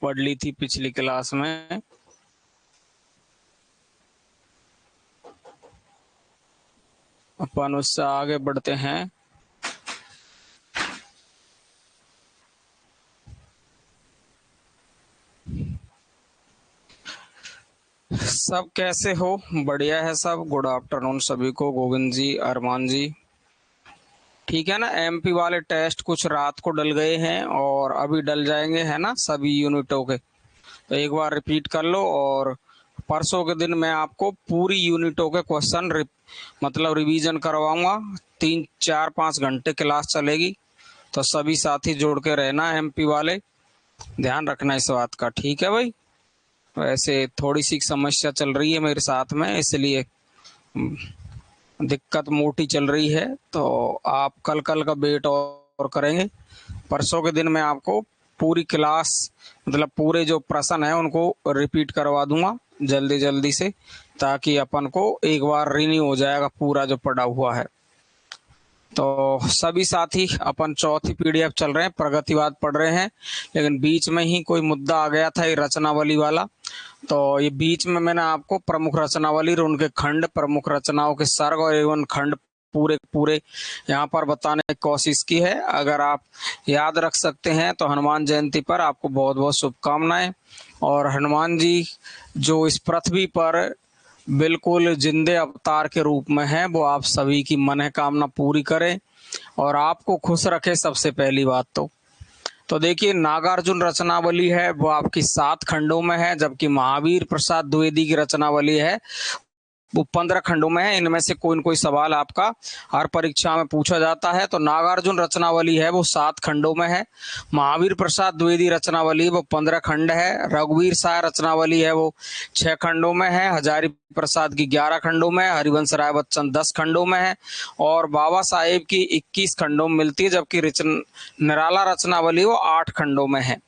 पढ़ ली थी पिछली क्लास में। अपन उससे आगे बढ़ते हैं। सब कैसे हो? बढ़िया है सब। गुड आफ्टरनून सभी को। गोविंद जी, अरमान जी, ठीक है ना। एमपी वाले टेस्ट कुछ रात को डल गए हैं और अभी डल जाएंगे, है ना, सभी यूनिटों के। तो एक बार रिपीट कर लो और परसों के दिन मैं आपको पूरी यूनिटों के क्वेश्चन मतलब रिवीजन करवाऊंगा। 3 4 5 घंटे क्लास चलेगी, तो सभी साथी जोड़ के रहना। एमपी वाले ध्यान रखना इस बात का, ठीक है भाई। वैसे थोड़ी सी समस्या चल रही है मेरे साथ में, इसलिए दिक्कत मोटी चल रही है। तो आप कल कल का वेट और करेंगे। परसों के दिन मैं आपको पूरी क्लास मतलब पूरे जो प्रश्न है उनको रिपीट करवा दूंगा जल्दी जल्दी से, ताकि अपन को एक बार रिन्यू हो जाएगा पूरा जो पढ़ा हुआ है। तो सभी साथी अपन चौथी पीडीएफ चल रहे हैं, प्रगतिवाद पढ़ रहे हैं, लेकिन बीच में ही कोई मुद्दा आ गया था, ये रचनावली वाला। तो ये बीच में मैंने आपको प्रमुख रचनावली और उनके खंड, प्रमुख रचनाओं के सर्ग और एवं खंड पूरे पूरे यहाँ पर बताने की कोशिश की है। अगर आप याद रख सकते हैं तो हनुमान जयंती पर आपको बहुत बहुत शुभकामनाएं। और हनुमान जी जो इस पृथ्वी पर बिल्कुल जिंदे अवतार के रूप में है, वो आप सभी की मनोकामना पूरी करे और आपको खुश रखे। सबसे पहली बात तो देखिए, नागार्जुन रचनावली है वो आपकी 7 खंडों में है, जबकि महावीर प्रसाद द्विवेदी की रचनावली है वो 15 खंडों में है। इनमें से कोई न कोई सवाल आपका हर परीक्षा में पूछा जाता है। तो नागार्जुन रचनावली है वो 7 खंडों में है। महावीर प्रसाद द्विवेदी रचनावली वो 15 खंड है। रघुवीर शाह रचनावली है वो 6 खंडों में है। हजारी प्रसाद की 11 खंडों में, हरिवंश राय बच्चन 10 खंडों में है और बाबा साहेब की 21 खंडों में मिलती है, जबकि निराला रचनावली वो 8 खंडों में है।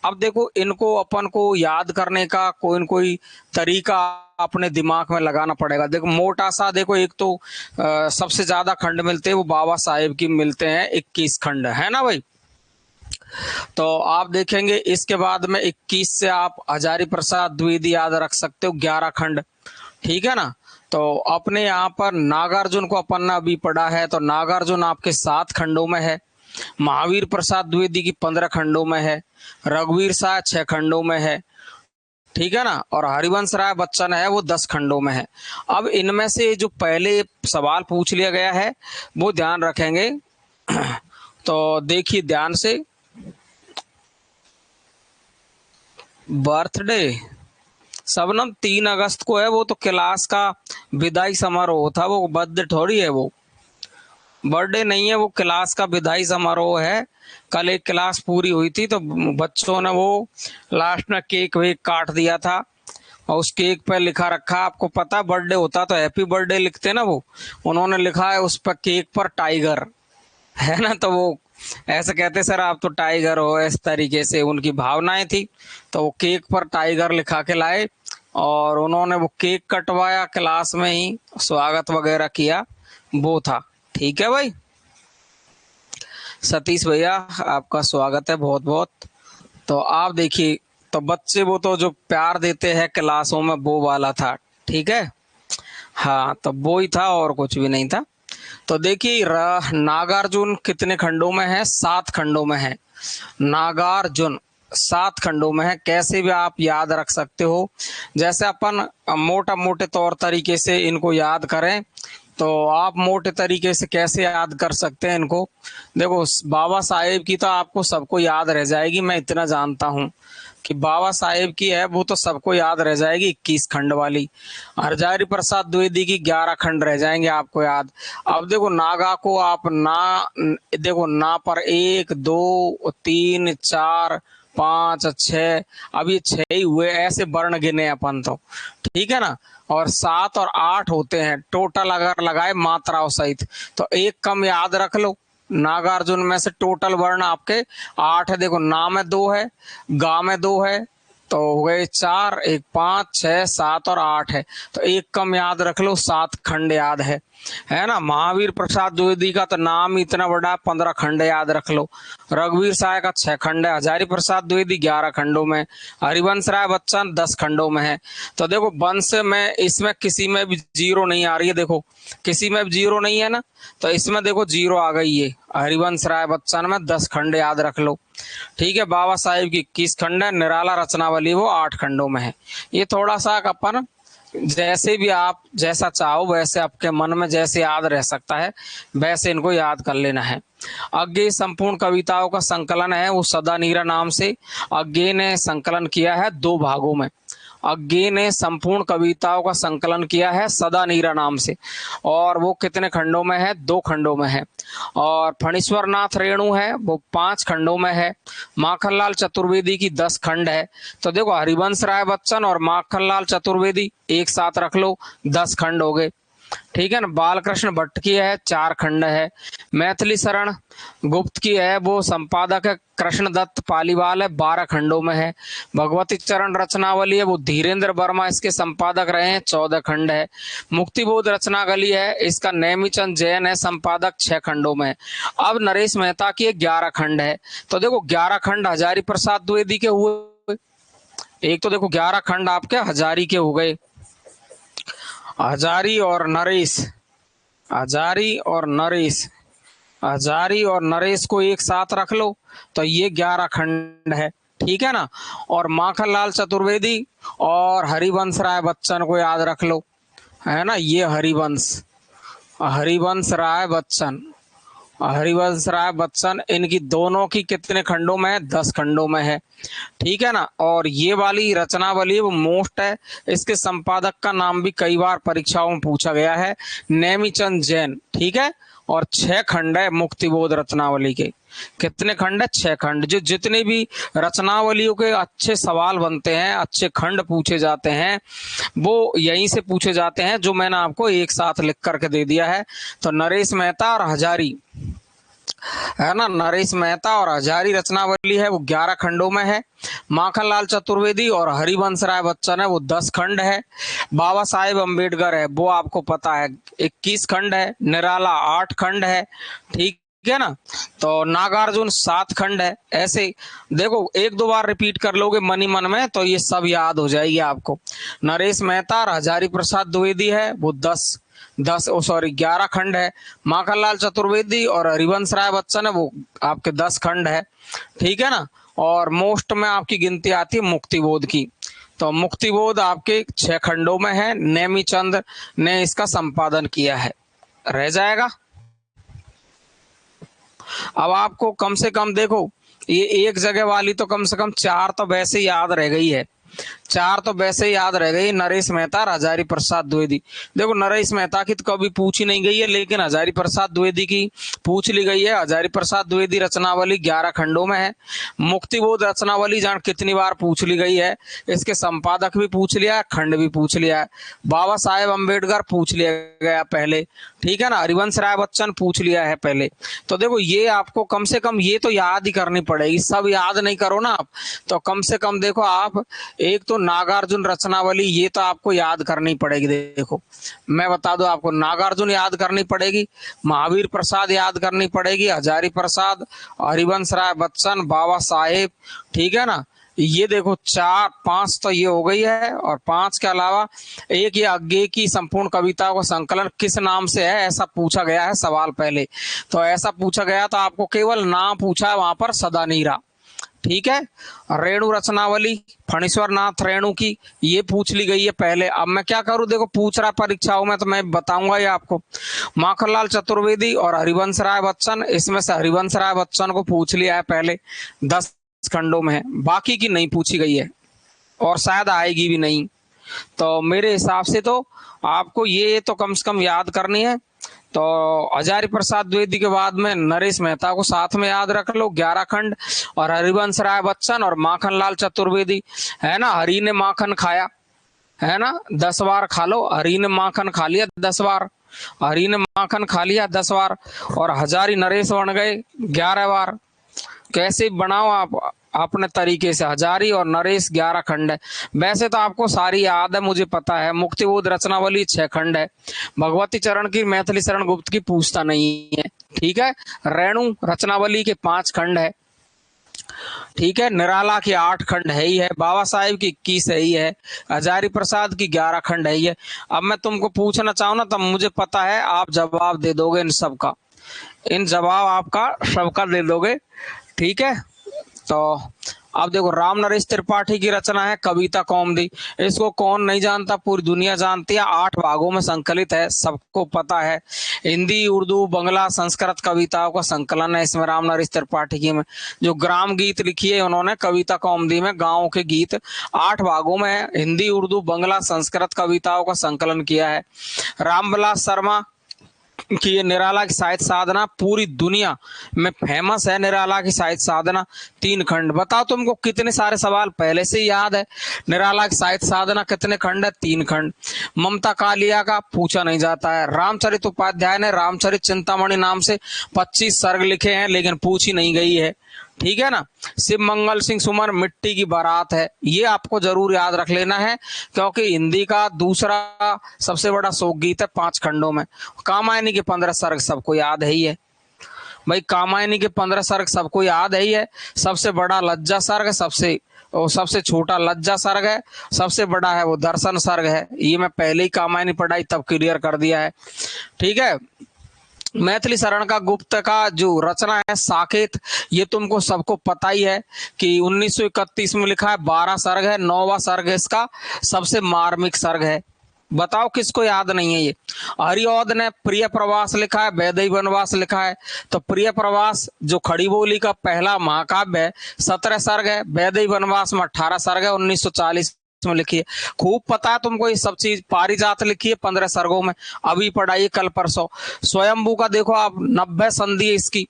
अब देखो, इनको अपन को याद करने का कोई न कोई तरीका अपने दिमाग में लगाना पड़ेगा। देखो मोटा सा, देखो एक तो सबसे ज्यादा खंड मिलते हैं वो बाबा साहेब की मिलते हैं 21 खंड, है ना भाई। तो आप देखेंगे इसके बाद में 21 से आप हजारी प्रसाद द्विवेदी याद रख सकते हो 11 खंड, ठीक है ना। तो अपने यहाँ पर नागार्जुन को अपन ने अभी पढ़ा है, तो नागार्जुन आपके 7 खंडों में है। महावीर प्रसाद द्विवेदी की 15 खंडों में है। रघुवीर शाह 6 खंडों में है, ठीक है ना। और हरिवंश राय बच्चन है वो 10 खंडों में है। अब इनमें से जो पहले सवाल पूछ लिया गया है वो ध्यान रखेंगे। तो देखिए ध्यान से, बर्थडे सबनम 3 अगस्त को है, वो तो क्लास का विदाई समारोह था, वो बर्थडे थोड़ी है, वो बर्थडे नहीं है, वो क्लास का विदाई समारोह है। कल एक क्लास पूरी हुई थी तो बच्चों ने वो लास्ट में केक वेक काट दिया था और उस केक पे लिखा रखा, आपको पता बर्थडे होता तो हैप्पी बर्थडे लिखते ना, वो उन्होंने लिखा है उस पर केक पर टाइगर, है ना। तो वो ऐसे कहते सर आप तो टाइगर हो, इस तरीके से उनकी भावनाएं थी। तो वो केक पर टाइगर लिखा के लाए और उन्होंने वो केक कटवाया, क्लास में ही स्वागत वगैरह किया, वो था। ठीक है भाई। सतीश भैया आपका स्वागत है बहुत बहुत। तो आप देखिए, तो बच्चे वो तो जो प्यार देते हैं क्लासों में वो वाला था, ठीक है। हाँ, तो वो ही था और कुछ भी नहीं था। तो देखिए नागार्जुन कितने खंडों में है? 7 खंडों में है। नागार्जुन 7 खंडों में है। कैसे भी आप याद रख सकते हो, जैसे अपन मोटा मोटे तौर तरीके से इनको याद करें तो आप मोटे तरीके से कैसे याद कर सकते हैं इनको। देखो बाबा साहेब की तो आपको सबको याद रह जाएगी, मैं इतना जानता हूं कि बाबा साहेब की है वो तो सबको याद रह जाएगी 21 खंड वाली। हरजारी प्रसाद द्विवेदी की 11 खंड रह जाएंगे आपको याद। अब देखो नागा को आप ना, देखो ना पर 1 2 3 4 5 6, अब ये 6 ही हुए, ऐसे वर्ण गिने अपन तो, ठीक है ना। और 7 और 8 होते हैं टोटल, अगर लगाए मात्राओं सहित तो एक कम याद रख लो। नागार्जुन में से टोटल वर्ण आपके 8 है। देखो ना में 2 है, गा में 2 है, तो हो गए 4, एक 5, 6, 7 और 8 है, तो एक कम याद रख लो, 7 खंड याद है ना। महावीर प्रसाद द्विवेदी का तो नाम ही इतना बड़ा, 15 खंड याद रख लो। रघुवीर साय का 6 खंड है। हजारी प्रसाद द्विवेदी 11 खंडों में। हरिवंश राय बच्चन 10 खंडों में है। तो देखो वंश में इसमें किसी में भी जीरो नहीं आ रही है, देखो किसी में भी जीरो नहीं है ना, तो इसमें देखो जीरो आ गई है। हरिवंश राय बच्चन में 10 खंड याद रख लो। ठीक है, बाबा साहेब की 21 खंड है। निराला रचनावली वो 8 खंडों में है। ये थोड़ा सा अपन जैसे भी आप जैसा चाहो वैसे आपके मन में जैसे याद रह सकता है वैसे इनको याद कर लेना है। अज्ञे संपूर्ण कविताओं का संकलन है वो सदा नीरा नाम से। अज्ञे ने संकलन किया है 2 भागों में। अज्ञे ने संपूर्ण कविताओं का संकलन किया है सदा नीरा नाम से, और वो कितने खंडों में है? 2 खंडों में है। और फणीश्वर नाथ रेणु है वो 5 खंडों में है। माखनलाल चतुर्वेदी की 10 खंड है। तो देखो हरिवंश राय बच्चन और माखनलाल चतुर्वेदी एक साथ रख लो, 10 खंड हो गए। ठीक है ना। बालकृष्ण भट्ट की है 4 खंड है। मैथिली शरण गुप्त की है वो संपादक है कृष्णदत्त पालीवाल है, 12 खंडों में है। भगवती चरण रचनावली है वो धीरेन्द्र वर्मा इसके संपादक रहे हैं, 14 खंड है। मुक्तिबोध रचनावली है इसका नेमीचंद जैन है संपादक, 6 खंडों में है। अब नरेश मेहता की 11 खंड है। तो देखो 11 खंड हजारी प्रसाद द्विवेदी के हुए। एक तो देखो 11 खंड आपके हजारी के हो गए। हजारी और नरेश, हजारी और नरेश, हजारी और नरेश को एक साथ रख लो तो ये 11 खंड है। ठीक है ना। और माखनलाल चतुर्वेदी और हरिवंश राय बच्चन को याद रख लो, है ना। ये हरिवंश, हरिवंश राय बच्चन, हरिवंश राय बच्चन इनकी दोनों की कितने खंडों में है? 10 खंडों में है। ठीक है ना। और ये वाली रचनावली वो मोस्ट है, इसके संपादक का नाम भी कई बार परीक्षाओं में पूछा गया है, नेमीचंद जैन। ठीक है। और 6 खंड है मुक्तिबोध रचनावली के। कितने खंड है? 6 खंड। जो जितने भी रचनावलियों के अच्छे सवाल बनते हैं, अच्छे खंड पूछे जाते हैं, वो यहीं से पूछे जाते हैं, जो मैंने आपको एक साथ लिख करके दे दिया है। तो नरेश मेहता और हजारी, है ना, नरेश मेहता और हजारी रचनावली है वो 11 खंडों में है। माखनलाल चतुर्वेदी और हरिवंश राय बच्चन है वो 10 खंड है। बाबा साहेब अम्बेडकर है वो आपको पता है 21 खंड है। निराला 8 खंड है। ठीक है ना। तो नागार्जुन 7 खंड है। ऐसे देखो 1-2 बार रिपीट कर लोगे मन ही मन में तो ये सब याद हो जाएगी आपको। नरेश मेहता और हजारी प्रसाद द्विवेदी है वो 11 खंड है। माखनलाल चतुर्वेदी और हरिवंश राय बच्चन है वो आपके 10 खंड है। ठीक है ना। और मोस्ट में आपकी गिनती आती है मुक्तिबोध की। तो मुक्तिबोध आपके 6 खंडों में है। नेमीचंद ने इसका संपादन किया है। रह जाएगा। अब आपको कम से कम देखो ये एक जगह वाली तो कम से कम 4 तो वैसे याद रह गई है, 4 तो वैसे याद रह गई। नरेश मेहता और हजारी प्रसाद द्विवेदी। देखो नरेश मेहता की तो कभी पूछी नहीं गई है, लेकिन हजारी प्रसाद द्विवेदी की पूछ ली गई है। हजारी प्रसाद द्विवेदी रचनावली 11 खंडों में है। मुक्तिबोध रचनावली जान कितनी बार पूछ ली गई है, इसके संपादक भी पूछ लिया है, खंड भी पूछ लिया है। बाबा साहेब अम्बेडकर पूछ लिया गया पहले। ठीक है ना। हरिवंश राय बच्चन पूछ लिया है पहले। तो देखो ये आपको कम से कम ये तो याद ही करनी पड़ेगी। सब याद नहीं करो ना आप, तो कम से कम देखो आप एक तो नागार्जुन रचनावली ये तो आपको याद करनी पड़ेगी। देखो मैं बता दूं आपको, नागार्जुन याद करनी पड़ेगी, महावीर प्रसाद याद करनी पड़ेगी, हजारी प्रसाद, हरिवंश राय बच्चन, बाबा साहेब। ठीक है ना। ये देखो 4-5 तो ये हो गई है। और 5 के अलावा एक ये अज्ञे की संपूर्ण कविताओं का संकलन किस नाम से है ऐसा पूछा गया है सवाल पहले। तो ऐसा पूछा गया तो आपको केवल नाम पूछा है वहां पर, सदा नीरा। ठीक है। रेणु रचनावली फणीश्वर नाथ रेणु की ये पूछ ली गई है पहले। अब मैं क्या करूं, देखो पूछ रहा परीक्षाओं में तो मैं बताऊंगा ये आपको। माखनलाल चतुर्वेदी और हरिवंश राय बच्चन, इसमें से हरिवंश राय बच्चन को पूछ लिया है पहले, 10 खंडों में है। बाकी की नहीं पूछी गई है और शायद आएगी भी नहीं। तो मेरे हिसाब से तो आपको ये तो कम से कम याद करनी है। तो हजारी प्रसाद द्विवेदी के बाद में नरेश मेहता को साथ में याद रख लो, 11 खंड। और हरिवंश राय बच्चन और माखनलाल चतुर्वेदी, है ना। हरि ने माखन खाया, है ना, 10 बार खा लो। हरि ने माखन खा लिया 10 बार, हरि ने माखन खा लिया 10 बार। और हजारी नरेश बन गए 11 बार। कैसे बनाओ आप, अपने तरीके से। हजारी और नरेश 11 खंड है। वैसे तो आपको सारी याद है, मुझे पता है। मुक्तिबोध रचनावली 6 खंड है। भगवती चरण की, मैथिली शरण गुप्त की पूछता नहीं है। ठीक है। रेणु रचनावली के 5 खंड है। ठीक है। निराला की 8 खंड है ही है। बाबा साहेब की 21 है ही है। हजारी प्रसाद की 11 खंड है ही है। अब मैं तुमको पूछना चाहूँ ना, तब मुझे पता है आप जवाब दे दोगे इन सबका। इन जवाब आपका सबका दे दोगे। ठीक है। तो अब देखो, राम नरेश त्रिपाठी की रचना है कविता कौमुदी। इसको कौन नहीं जानता, पूरी दुनिया जानती है। 8 भागों में संकलित है, सबको पता है। हिंदी, उर्दू, बंगला, संस्कृत कविताओं का संकलन है इसमें। राम नरेश त्रिपाठी की में जो ग्राम गीत लिखी है उन्होंने कविता कौमुदी में, गाँव के गीत 8 भागों में है। हिंदी, उर्दू, बंगला, संस्कृत कविताओं का संकलन किया है। रामविलास शर्मा कि ये निराला की साहित्य साधना पूरी दुनिया में फेमस है। निराला की साहित्य साधना 3 खंड। बताओ तुमको कितने सारे सवाल पहले से ही याद है। निराला की साहित्य साधना कितने खंड है? 3 खंड। ममता कालिया का पूछा नहीं जाता है। रामचरित उपाध्याय ने रामचरित चिंतामणि नाम से 25 सर्ग लिखे हैं, लेकिन पूछी नहीं गई है। ठीक है ना। शिव मंगल सिंह सुमन मिट्टी की बारात है, ये आपको जरूर याद रख लेना है, क्योंकि हिंदी का दूसरा सबसे बड़ा शोक गीत है 5 खंडों में। कामायनी के 15 सर्ग सबको याद है ही है भाई। कामायनी के 15 सर्ग सबको याद है ही है। सबसे बड़ा लज्जा सर्ग, सबसे छोटा लज्जा सर्ग है, सबसे बड़ा है वो दर्शन सर्ग है। ये मैं पहले ही कामायनी पढ़ाई तब क्लियर कर दिया है। ठीक है। मैथिली शरण का गुप्त का जो रचना है साकेत, ये तुमको सबको पता ही है कि 1931 में लिखा है। 12 सर्ग है, 9वां सर्ग इसका सबसे मार्मिक सर्ग है। बताओ किसको याद नहीं है ये। हरिऔध ने प्रिय प्रवास लिखा है, वैदेही वनवास लिखा है। तो प्रिय प्रवास जो खड़ी बोली का पहला महाकाव्य है, 17 सर्ग है। वैदेही वनवास में 18 सर्ग है, 1940 में लिखी है। खूब पता है तुमको ये सब चीज। पारिजात लिखी है 15 सर्गों में, अभी पढ़ाई कल परसों। स्वयंभू का देखो आप, 90 संधि है इसकी।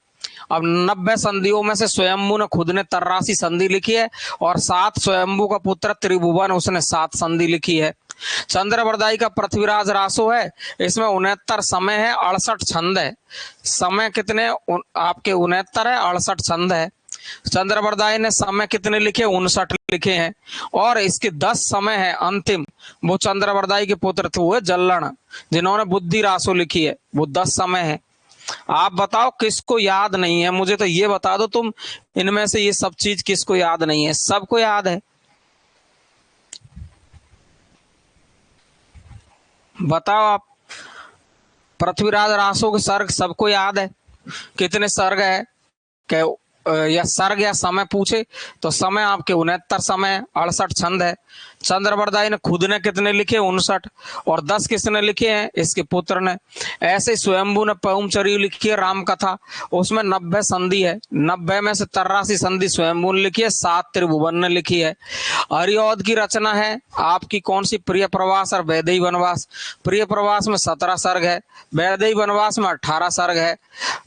अब 90 संधियों में से स्वयंभू ने खुद ने 83 संधि लिखी है, और 7 स्वयंभू का पुत्र त्रिभुवन उसने 7 संधि लिखी है। चंद्रवरदाई का पृथ्वीराज रासो है, इसमें 69 समय है, 68 छंद है। समय कितने आपके 69 है, 68 छंद है। चंद्रवरदाई ने समय कितने लिखे? 59 लिखे हैं। और इसके 10 समय है अंतिम, वो चंद्रवरदाई के पुत्र थे, वो जल्लण, जिन्होंने बुद्धि रासो लिखी है, वो 10 समय है। आप बताओ किसको याद नहीं है? मुझे तो ये बता दो तुम, इनमें से ये सब चीज किसको याद नहीं है? सबको याद है। बताओ आप। पृथ्वीराज रासो के सर्ग सबको याद है। कितने सर्ग है? या सर्ग या समय पूछे तो समय आपके 69 समय, 68 छंद है। चंद्रवरदाई ने खुद ने कितने लिखे? 59। और 10 किसने लिखे हैं? इसके पुत्र ने। ऐसे स्वयंभू ने पहुमचरी लिखी है राम कथा, उसमें 90 संधि है। 90 में से 83 संधि स्वयंभू ने लिखी है, 7 त्रिभुवन ने लिखी है। हरिऔध की रचना है आपकी कौन सी? प्रिय प्रवास और वैदेही वनवास। प्रिय प्रवास में 17 सर्ग है, वैदेही वनवास में 18 सर्ग है।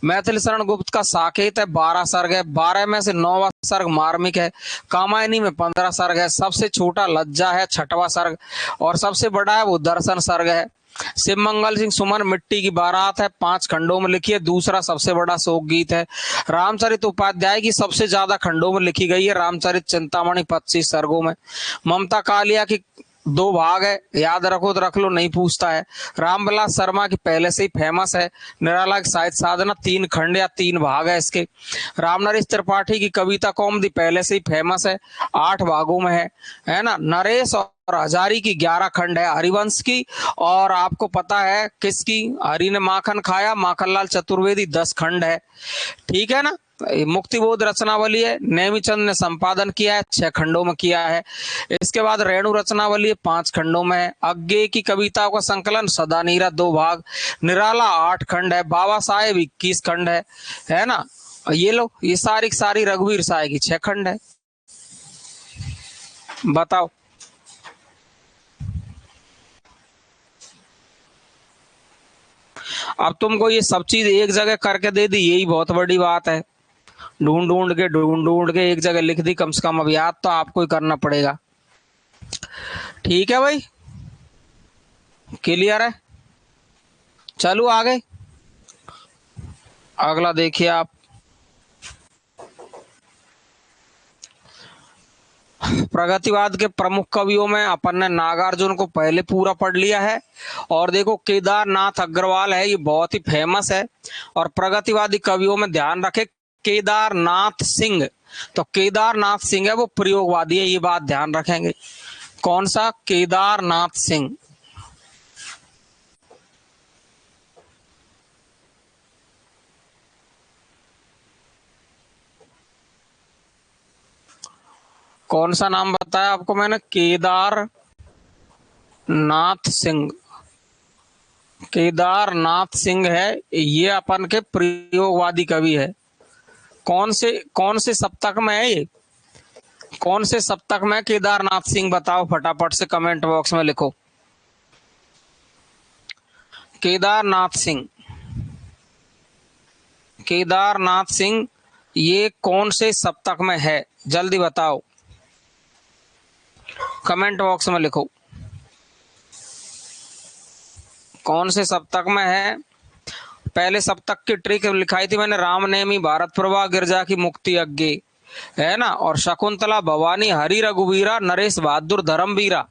मैथिली शरण गुप्त का साकेत है, 12 सर्ग है। 12 में से 9वां सर्ग मार्मिक है। कामायनी में 15 सर्ग है। सबसे छोटा लज्जा है, 6वां सर्ग। और सबसे बड़ा है वो दर्शन सर्ग है। शिव मंगल सिंह सुमन मिट्टी की बारात है, 5 खंडों में लिखी है, दूसरा सबसे बड़ा शोक गीत है। रामचरित उपाध्याय की सबसे ज्यादा खंडों में लिखी गई है, रामचरित चिंतामणि 25 सर्गों में। ममता कालिया की 2 भाग है, याद रखो तो रख लो, नहीं पूछता है। रामविलास शर्मा की पहले से ही फेमस है। निराला की साहित्य साधना 3 खंड या 3 भाग है इसके। रामनरेश त्रिपाठी की कविता कौमुदी पहले से ही फेमस है, 8 भागों में है ना। नरेश और हजारी की 11 खंड है। हरिवंश की, और आपको पता है किसकी? हरि ने माखन खाया, माखनलाल चतुर्वेदी 10 खंड है। ठीक है ना। मुक्तिबोध रचनावली है, नेमीचंद ने संपादन किया है, 6 खंडों में किया है। इसके बाद रेणु रचनावली है, 5 खंडों में है। अज्ञे की कविताओं का संकलन सदा नीरा 2 भाग। निराला 8 खंड है। बाबा साहेब 21 खंड है ना। ये लो, ये सारी सारी रघुवीर साय की 6 खंड है। बताओ। अब तुमको ये सब चीज एक जगह करके दे दी, यही बहुत बड़ी बात है। ढूंढ ढूंढ के एक जगह लिख दी, कम से कम अब याद तो आपको ही करना पड़ेगा। ठीक है भाई, क्लियर है। चलो आगे, अगला देखिए आप। प्रगतिवाद के प्रमुख कवियों में अपन ने नागार्जुन को पहले पूरा पढ़ लिया है। और देखो केदारनाथ अग्रवाल है, ये बहुत ही फेमस है। और प्रगतिवादी कवियों में ध्यान रखे केदारनाथ सिंह, तो केदारनाथ सिंह है वो प्रयोगवादी है, ये बात ध्यान रखेंगे। कौन सा? केदारनाथ सिंह। कौन सा नाम बताया आपको मैंने? केदारनाथ सिंह। केदारनाथ सिंह है ये अपन के प्रयोगवादी कवि है। कौन से सप्तक में है ये? कौन से सप्तक में केदारनाथ सिंह? बताओ फटाफट से कमेंट बॉक्स में लिखो। केदारनाथ सिंह, केदारनाथ सिंह ये कौन से सप्तक में है? जल्दी बताओ, कमेंट बॉक्स में लिखो कौन से सप्तक में है। पहले सप्तक की ट्रिक लिखाई थी मैंने, राम नेमी भारत प्रभा गिरजा की मुक्ति अज्ञे, है ना। और शकुंतला भवानी हरि रघुवीरा नरेश बहादुर धर्मवीरा,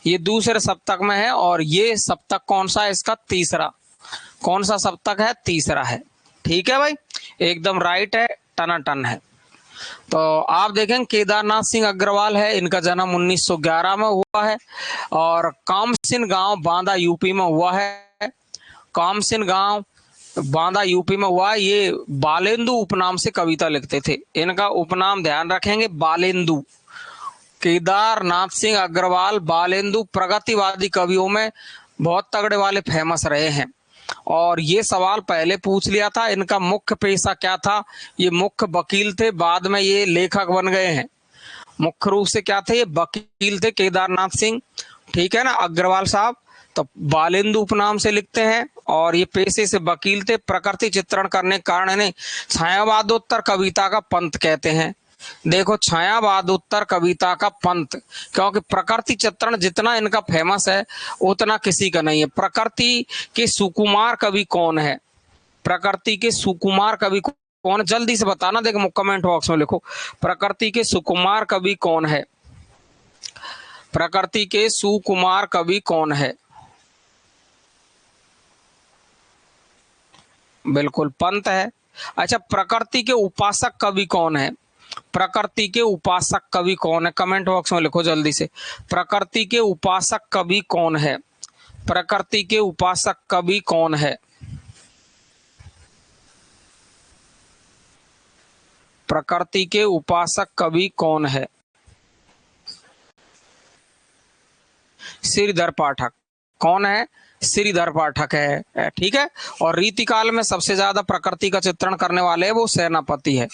ये दूसरे सप्तक में है। और ये सप्तक कौन सा है? इसका तीसरा। कौन सा सप्तक है? तीसरा है। ठीक है भाई, एकदम राइट है, टनाटन है। तो आप देखें केदारनाथ सिंह अग्रवाल है, इनका जन्म 1911 में हुआ है और कामसिन गांव बांदा यूपी में हुआ है। कामसिन गांव बांदा यूपी में हुआ। ये बालेंदु उपनाम से कविता लिखते थे, इनका उपनाम ध्यान रखेंगे बालेंदु। केदारनाथ सिंह अग्रवाल बालेंदु प्रगतिवादी कवियों में बहुत तगड़े वाले फेमस रहे हैं। और ये सवाल पहले पूछ लिया था, इनका मुख्य पेशा क्या था? ये मुख्य वकील थे, बाद में ये लेखक बन गए हैं। मुख्य रूप से क्या थे? ये वकील थे केदारनाथ सिंह, ठीक है ना, अग्रवाल साहब। तो बालेंदु उपनाम से लिखते हैं और ये पेशे से वकील थे। प्रकृति चित्रण करने के कारण इन्हें छायावादोत्तर कविता का पंथ कहते हैं। देखो, छायावादोत्तर कविता का पंथ, क्योंकि प्रकृति चित्रण जितना इनका फेमस है उतना किसी का नहीं है। प्रकृति के सुकुमार कवि कौन है? प्रकृति के सुकुमार कवि कौन? जल्दी से बताना, देखो कमेंट बॉक्स में लिखो प्रकृति के सुकुमार कवि कौन है? प्रकृति के सुकुमार कवि कौन है? बिल्कुल पंत है। अच्छा, प्रकृति के उपासक कवि कौन है? प्रकृति के उपासक कवि कौन है? कमेंट बॉक्स में लिखो जल्दी से। प्रकृति के उपासक कवि कौन है? प्रकृति के उपासक कवि कौन है? प्रकृति के उपासक कवि कौन है? श्रीधर पाठक। कौन है? श्रीधर पाठक है, ठीक है। और रीतिकाल में सबसे ज्यादा प्रकृति का चित्रण करने वाले वो सेनापति है।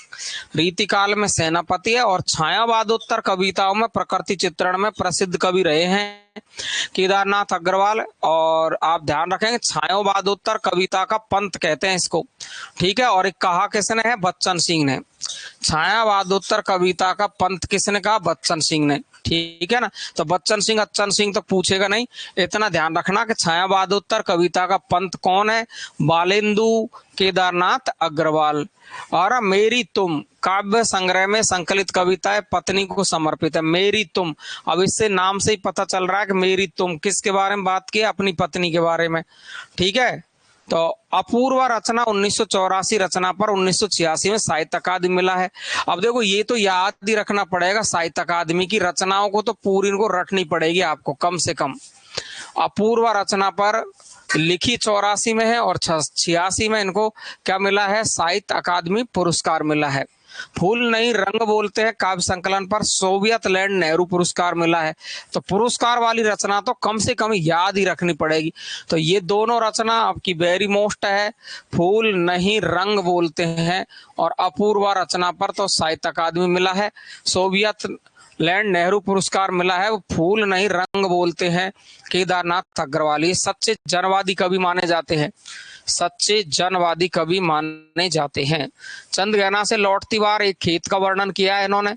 रीतिकाल में सेनापति है। और छायावादोत्तर कविताओं में प्रकृति चित्रण में प्रसिद्ध कवि रहे हैं केदारनाथ अग्रवाल। और आप ध्यान रखेंगे छायावादोत्तर कविता का पंथ कहते हैं इसको, ठीक है। और एक कहा किसने है? बच्चन सिंह ने। छायावादोत्तर कविता का पंथ किसने कहा? बच्चन सिंह ने, ठीक है ना। तो बच्चन सिंह अच्छन सिंह तो पूछेगा नहीं, इतना ध्यान रखना कि छायावादोत्तर कविता का पंथ कौन है? बालेंदु केदारनाथ अग्रवाल। और मेरी तुम काव्य संग्रह में संकलित कविता है, पत्नी को समर्पित है। मेरी तुम, अब इससे नाम से ही पता चल रहा है कि मेरी तुम किसके बारे में बात की? अपनी पत्नी के बारे में, ठीक है। तो अपूर्व रचना 1984 रचना पर 1986 में साहित्य अकादमी मिला है। अब देखो, ये तो याद ही रखना पड़ेगा, साहित्य अकादमी की रचनाओं को तो पूरी इनको रटनी पड़ेगी आपको कम से कम। अपूर्व रचना पर लिखी 84 में है और 86 में इनको क्या मिला है? साहित्य अकादमी पुरस्कार मिला है। फूल नहीं रंग बोलते हैं काव्य संकलन पर सोवियत लैंड नेहरू पुरस्कार मिला है। तो पुरस्कार वाली रचना तो कम से कम याद ही रखनी पड़ेगी। तो ये दोनों रचना आपकी वेरी मोस्ट है, फूल नहीं रंग बोलते हैं और अपूर्व रचना पर तो साहित्य अकादमी मिला है। सोवियत लैंड नेहरू पुरस्कार मिला है, वो फूल नहीं रंग बोलते हैं केदारनाथ अग्रवाल। ये सच्चे जनवादी कवि माने जाते हैं, सच्चे जनवादी कवि माने जाते हैं। चंदगहना से लौटती बार एक खेत का वर्णन किया है इन्होंने,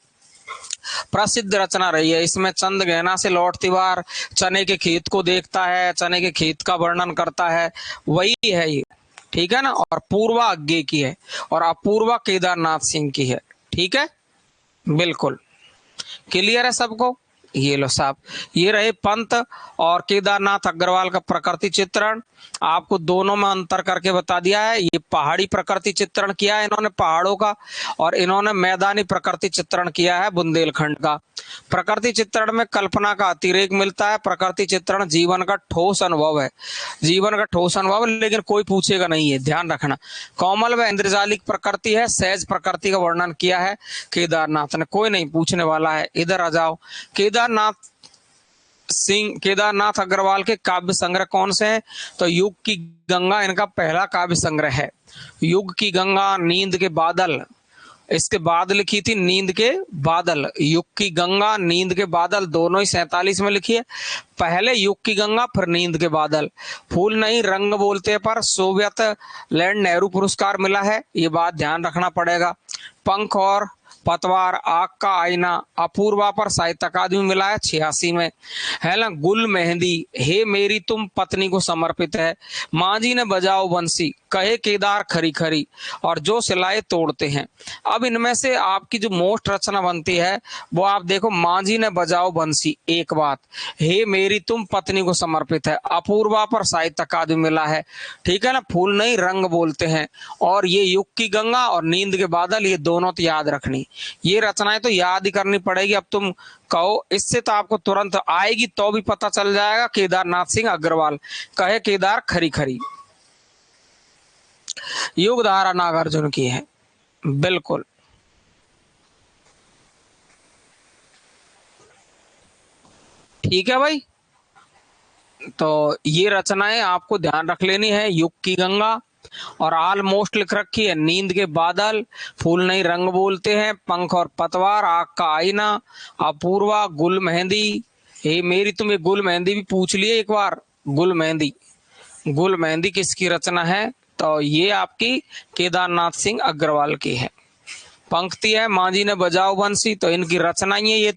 प्रसिद्ध रचना रही है। इसमें चंदगहना से लौटती बार चने के खेत को देखता है, चने के खेत का वर्णन करता है, वही है ये, ठीक है ना। और पूर्वा अज्ञे की है और अपूर्वा केदारनाथ सिंह की है, ठीक है। बिल्कुल क्लियर है सबको? ये लो साहब, ये रहे पंत और केदारनाथ अग्रवाल का प्रकृति चित्रण। आपको दोनों में अंतर करके बता दिया है। ये पहाड़ी प्रकृति चित्रण किया है इन्होंने पहाड़ों का, और इन्होंने मैदानी प्रकृति चित्रण किया है बुंदेलखंड का। प्रकृति चित्रण में कल्पना का अतिरेक मिलता है। प्रकृति चित्रण जीवन का ठोस अनुभव है, जीवन का ठोस अनुभव, लेकिन कोई पूछेगा नहीं है, ध्यान रखना। कोमल व इंद्रजालिक प्रकृति है, सहज प्रकृति का वर्णन किया है केदारनाथ ने, कोई नहीं पूछने वाला है। इधर आ जाओ, केदारनाथ अग्रवाल के काव्य संग्रह कौन से हैं? तो युग की गंगा इनका पहला काव्य संग्रह है। युग की गंगा, नींद के बादल, इसके बाद लिखी थी नींद के बादल। युग की गंगा, नींद के बादल दोनों ही 47 में लिखी है। पहले युग की गंगा, फिर नींद के बादल। फूल नहीं रंग बोलते पर सोवियत लैंड नेहरू पुरस्कार मिला है, ये बात ध्यान रखना पड़ेगा। पंख और पतवार, आग का आईना, अपूर्वा पर साहित्य अकादमी मिला है 86 में, है ना। गुल मेहंदी, हे मेरी तुम पत्नी को समर्पित है। मांझी ने बजाओ बंसी, कहे केदार खरी खरी, और जो सिलाए तोड़ते हैं। अब इनमें से आपकी जो मोस्ट रचना बनती है वो आप देखो, मांझी ने बजाओ बंसी एक बात, हे मेरी तुम पत्नी को समर्पित है, अपूर्वा पर साहित्य अकादमी मिला है, ठीक है ना। फूल नहीं रंग बोलते हैं, और ये युग की गंगा और नींद के बादल, ये दोनों तो याद रखनी। ये रचनाएं तो याद ही करनी पड़ेगी। अब तुम कहो इससे तो आपको तुरंत आएगी तो भी पता चल जाएगा। केदारनाथ सिंह अग्रवाल, कहे केदार खरी खरी। युग धारा नागार्जुन की है, बिल्कुल। ठीक है भाई, तो ये रचनाएं आपको ध्यान रख लेनी है। युग की गंगा, और ऑलमोस्ट लिख रखी है नींद के बादल, फूल नहीं रंग बोलते हैं, पंख और पतवार, आग का आईना, अपूर्वा, गुल मेहंदी। ये मेरी तुम, ये गुल मेहंदी भी पूछ लिए एक बार। गुल मेहंदी, गुल मेहंदी किसकी रचना है? तो ये आपकी केदारनाथ सिंह अग्रवाल की है। पंक्ति है, मांझी ने बजाओ बंसी, तो इनकी रचना ही है ये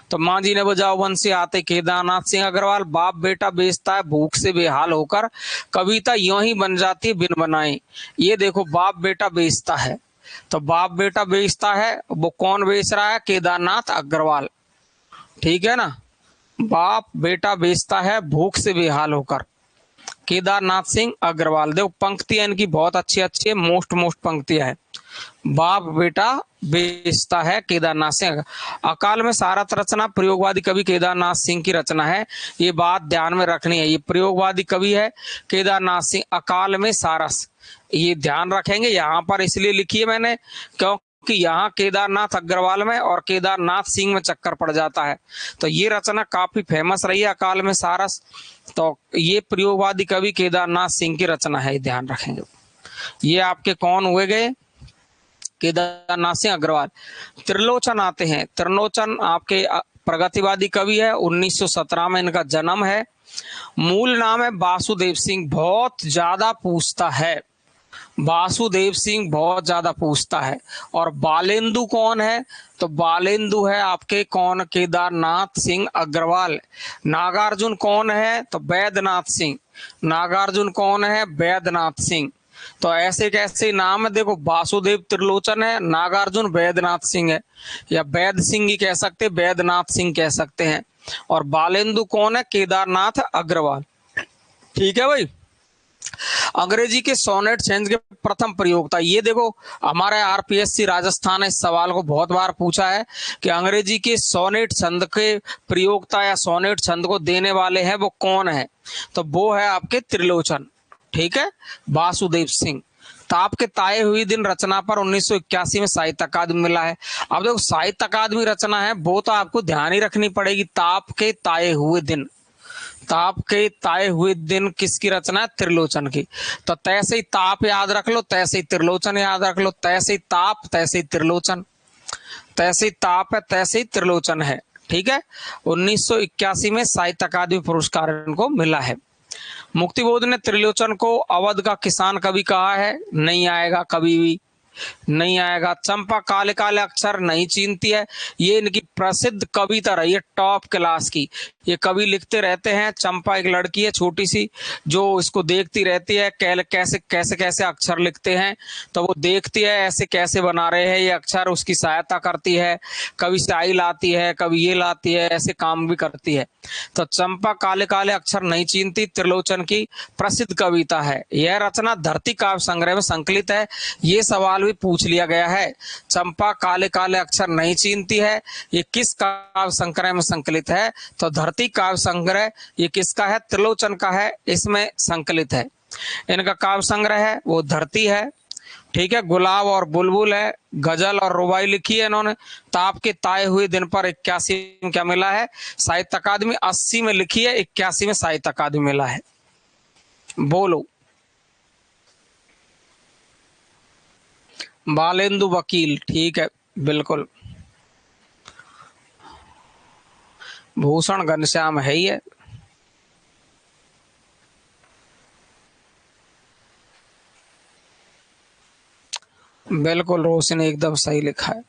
तो मांझी ने बजाओ बंसी आते केदारनाथ सिंह अग्रवाल। बाप बेटा बेचता है भूख से बेहाल होकर, कविता यूं ही बन जाती है बिन बनाए। ये देखो, बाप बेटा बेचता है, तो बाप बेटा बेचता है, वो कौन बेच रहा है? केदारनाथ अग्रवाल, ठीक है ना। बाप बेटा बेचता है भूख से बेहाल होकर, केदारनाथ सिंह अग्रवाल। देखो पंक्तियां इनकी बहुत अच्छी अच्छी है, मोस्ट पंक्तियां है। बाप बेटा बेचता है, केदारनाथ सिंह। अकाल में सारस रचना प्रयोगवादी कवि केदारनाथ सिंह की रचना है, ये बात ध्यान में रखनी है। ये प्रयोगवादी कवि है केदारनाथ सिंह। अकाल में सारस, ये ध्यान रखेंगे। यहाँ पर इसलिए लिखी है मैंने क्योंकि यहाँ केदारनाथ अग्रवाल में और केदारनाथ सिंह में चक्कर पड़ जाता है। तो ये रचना काफी फेमस रही है, अकाल में सारस। तो ये प्रयोगवादी कवि केदारनाथ सिंह की रचना है, ध्यान रखेंगे। ये आपके कौन हुए गए? केदारनाथ सिंह अग्रवाल। त्रिलोचन आते हैं। त्रिलोचन आपके प्रगतिवादी कवि है, 1917 में इनका जन्म है। मूल नाम है वासुदेव सिंह। बहुत ज्यादा पूछता है, वासुदेव सिंह बहुत ज्यादा पूछता है। और बालेंदु कौन है? तो बालेंदु है आपके कौन? केदारनाथ सिंह अग्रवाल। नागार्जुन कौन है? तो वैद्यनाथ सिंह। नागार्जुन कौन है? वैद्यनाथ सिंह। तो ऐसे कैसे नाम है, देखो, वासुदेव त्रिलोचन है, नागार्जुन वैद्यनाथ सिंह है, या वैद्य सिंह ही कह सकते, वैद्यनाथ सिंह कह सकते हैं। और बालेंदु कौन है? केदारनाथ अग्रवाल, ठीक है भाई। अंग्रेजी के सोनेट छंद के प्रथम प्रयोक्ता, ये देखो हमारे आरपीएससी राजस्थान ने इस सवाल को बहुत बार पूछा है कि अंग्रेजी के सोनेट छंद के प्रयोक्ता या सोनेट छंद को देने वाले हैं वो कौन है? तो वो है आपके त्रिलोचन, ठीक है, वासुदेव सिंह। ताप के ताए हुई दिन रचना पर 1981 में साहित्य अकादमी मिला है। अब देखो साहित्य अकादमी रचना है वो तो आपको ध्यान ही रखनी पड़ेगी। ताप के ताए हुए दिन, ताप के ताए हुए दिन किसकी रचना है? त्रिलोचन की। तो तैसे ही ताप याद रख लो, तैसे ही त्रिलोचन याद रख लो, तैसे ही ताप तैसे ही त्रिलोचन, तैसे ही ताप है तैसे ही त्रिलोचन है, ठीक है। 1981 में साहित्य अकादमी पुरस्कार इनको मिला है। मुक्तिबोध ने त्रिलोचन को अवध का किसान कवि कहा है, नहीं आएगा कभी भी। नहीं आएगा। चंपा काले काले अक्षर नहीं चीनती है, ये इनकी प्रसिद्ध कविता रही है, टॉप क्लास की। ये कवि लिखते रहते हैं। चंपा एक लड़की है छोटी सी, जो इसको देखती रहती है कैसे कैसे कैसे अक्षर लिखते हैं, तो वो देखती है ऐसे कैसे बना रहे हैं ये अक्षर, उसकी सहायता करती है, कभी स्याही लाती है, कभी ये लाती है, ऐसे काम भी करती है। तो चंपा काले काले अक्षर नहीं चीनती त्रिलोचन की प्रसिद्ध कविता है। यह रचना धरती काव्य संग्रह में संकलित है। ये सवाल भी पूछ लिया गया है। चंपा काले काले अक्षर नहीं चीनती है, ये किस काव्य संग्रह में संकलित है? तो धरती काव्य संग्रह ये किसका है? त्रिलोचन का है, इसमें संकलित है। इनका काव्य संग्रह है वो धरती है। ठीक है। गुलाब और बुलबुल है, गजल और रुबाई लिखी है इन्होंने। ताप के ताए हुए दिन पर 81 में क्या मिला है? साहित्य अकादमी। 80 में लिखी है, 81 में साहित्य अकादमी मिला है। बोलो। बालेंदु वकील, ठीक है, बिल्कुल। भूषण घनश्याम है ही है। बिल्कुल, रोशनी एकदम सही लिखा है।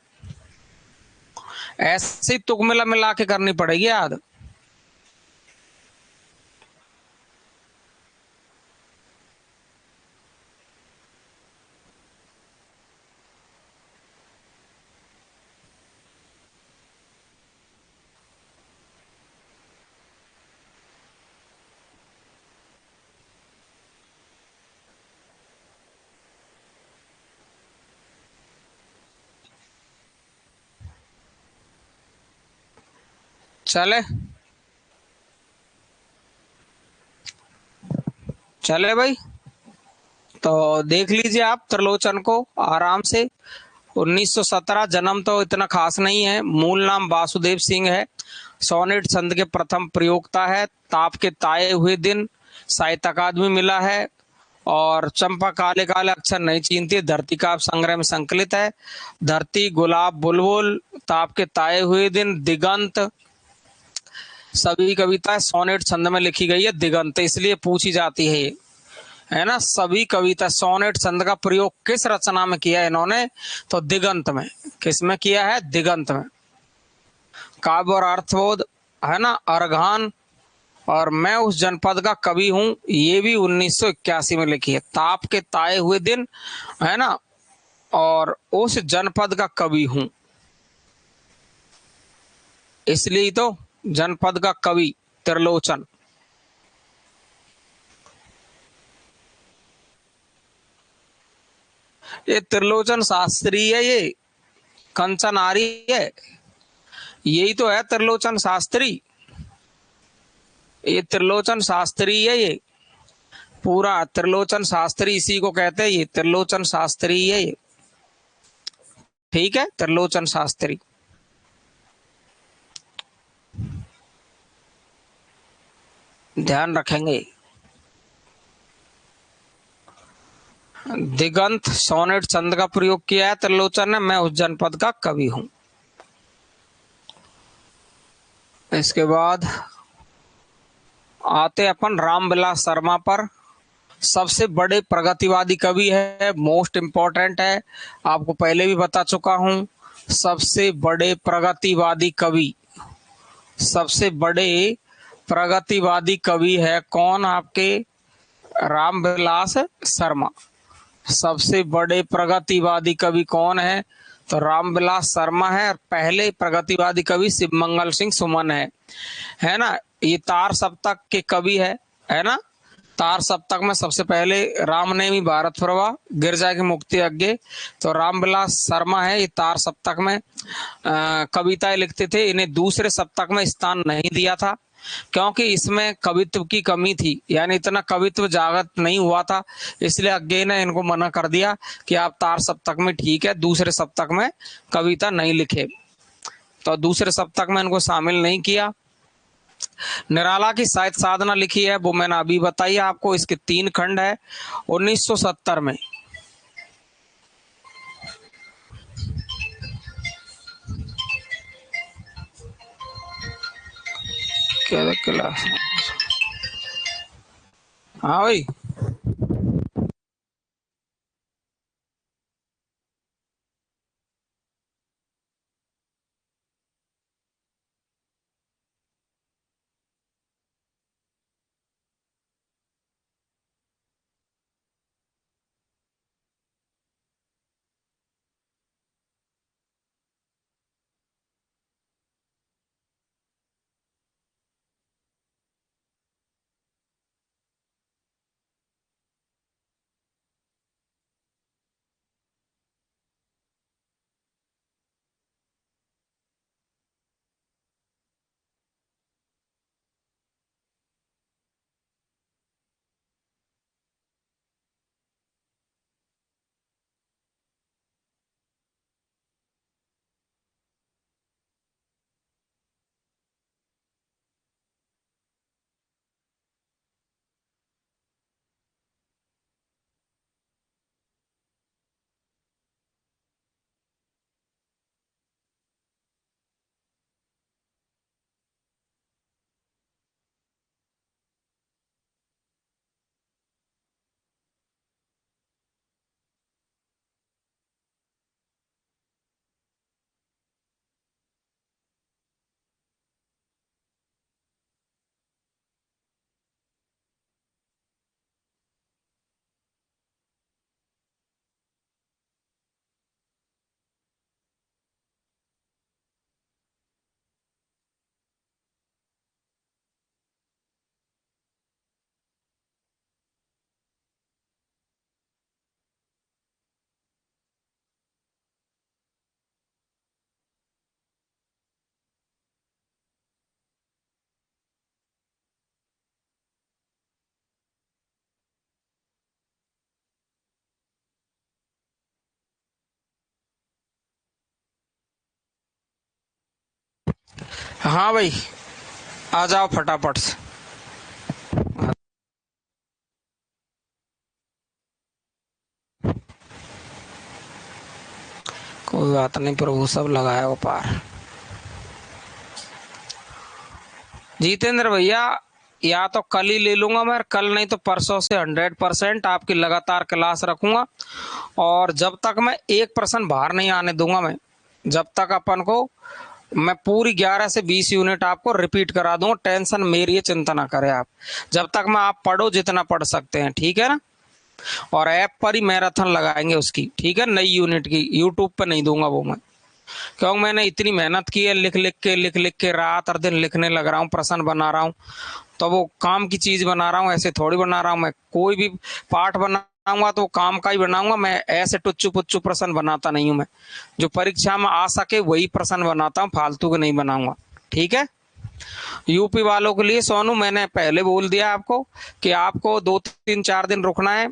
ऐसे ही तुक मिला मिला के करनी पड़ेगी याद। चले चले भाई, तो देख लीजिए आप त्रिलोचन को आराम से। 1917 जन्म तो इतना खास नहीं है। मूल नाम वासुदेव सिंह है। सोनेट छंद के प्रथम प्रयोक्ता है। ताप के ताए हुए दिन साहित्य अकादमी मिला है। और चंपा काले काले अक्षर नहीं चीनती धरती का संग्रह में संकलित है। धरती, गुलाब, बुलबुल, ताप के ताए हुए दिन, दिगंत, सभी कविताएं सोनेट छंद में लिखी गई है। दिगंत इसलिए पूछी जाती है ना। सभी कविता सोनेट छंद का प्रयोग किस रचना में किया है इन्होंने? तो दिगंत में। किस में किया है? दिगंत में। काव्य और अर्थबोध है ना, अर्घान और मैं उस जनपद का कवि हूं, ये भी 1981 में लिखी है। ताप के ताए हुए दिन है ना, और उस जनपद का कवि हूं, इसलिए तो जनपद का कवि त्रिलोचन। ये त्रिलोचन शास्त्री है, ये कंचन आर्य है, यही तो है त्रिलोचन शास्त्री। ये त्रिलोचन शास्त्री है, ये पूरा त्रिलोचन शास्त्री इसी को कहते हैं। ये त्रिलोचन शास्त्री है ये। ठीक है, त्रिलोचन शास्त्री। ध्यान रखेंगे। दिगंत सोनेट छंद का प्रयोग किया है त्रिलोचन ने। मैं उस जनपद का कवि हूं। इसके बाद आते अपन रामविलास शर्मा पर। सबसे बड़े प्रगतिवादी कवि है, मोस्ट इंपॉर्टेंट है, आपको पहले भी बता चुका हूं। सबसे बड़े प्रगतिवादी कवि, सबसे बड़े प्रगतिवादी कवि है कौन आपके? रामविलास शर्मा। सबसे बड़े प्रगतिवादी कवि कौन है? तो रामविलास शर्मा है। और पहले प्रगतिवादी कवि शिवमंगल सिंह सुमन है ना। ये तार सप्तक के कवि है ना। तार सप्तक में सबसे पहले राम ने भी भारत प्रभा गिरजा की मुक्ति अज्ञे, तो रामविलास शर्मा है। ये तार सप्तक में कविताएं लिखते थे। इन्हें दूसरे सप्तक में स्थान नहीं दिया था क्योंकि इसमें कवित्व की कमी थी, यानी इतना कवित्व जागृत नहीं हुआ था, इसलिए अज्ञे ने इनको मना कर दिया कि आप तार सप्तक में ठीक है, दूसरे सप्तक में कविता नहीं लिखे, तो दूसरे सप्तक में इनको शामिल नहीं किया। निराला की साहित्य साधना लिखी है, वो मैंने अभी बताई आपको। इसके 3 खंड है। 1970 में। क्या क्लास? हाँ भाई। हाँ भाई, आ जाओ फटाफट से। कोई बात नहीं, प्रभु सब लगाया वो पार। जितेंद्र भैया, या तो कल ही ले लूंगा मैं, कल नहीं तो परसों से 100% आपकी लगातार क्लास रखूंगा। और जब तक मैं 1% बाहर नहीं आने दूंगा मैं, जब तक अपन को मैं पूरी 11 से 20 यूनिट आपको रिपीट करा दूंगा। टेंशन मेरी है, चिंता ना करें आप। जब तक मैं, आप पढ़ो जितना पढ़ सकते हैं, ठीक है ना। और ऐप पर ही मैराथन लगाएंगे उसकी, ठीक है, नई यूनिट की। यूट्यूब पे नहीं दूंगा वो मैं, क्योंकि मैंने इतनी मेहनत की है, लिख लिख के रात और दिन लिखने लग रहा हूँ, प्रश्न बना रहा हूँ। तो वो काम की चीज बना रहा हूँ, ऐसे थोड़ी बना रहा हूँ मैं। कोई भी पाठ बनाऊंगा तो काम का ही बनाऊंगा मैं, ऐसे टुच्चू पुच्चू प्रश्न बनाता नहीं हूँ मैं। जो परीक्षा में आ सके वही प्रश्न बनाता हूँ, फालतू के नहीं बनाऊंगा, ठीक है। यूपी वालों के लिए सोनू, मैंने पहले बोल दिया आपको कि आपको 2 3 4 दिन रुकना है।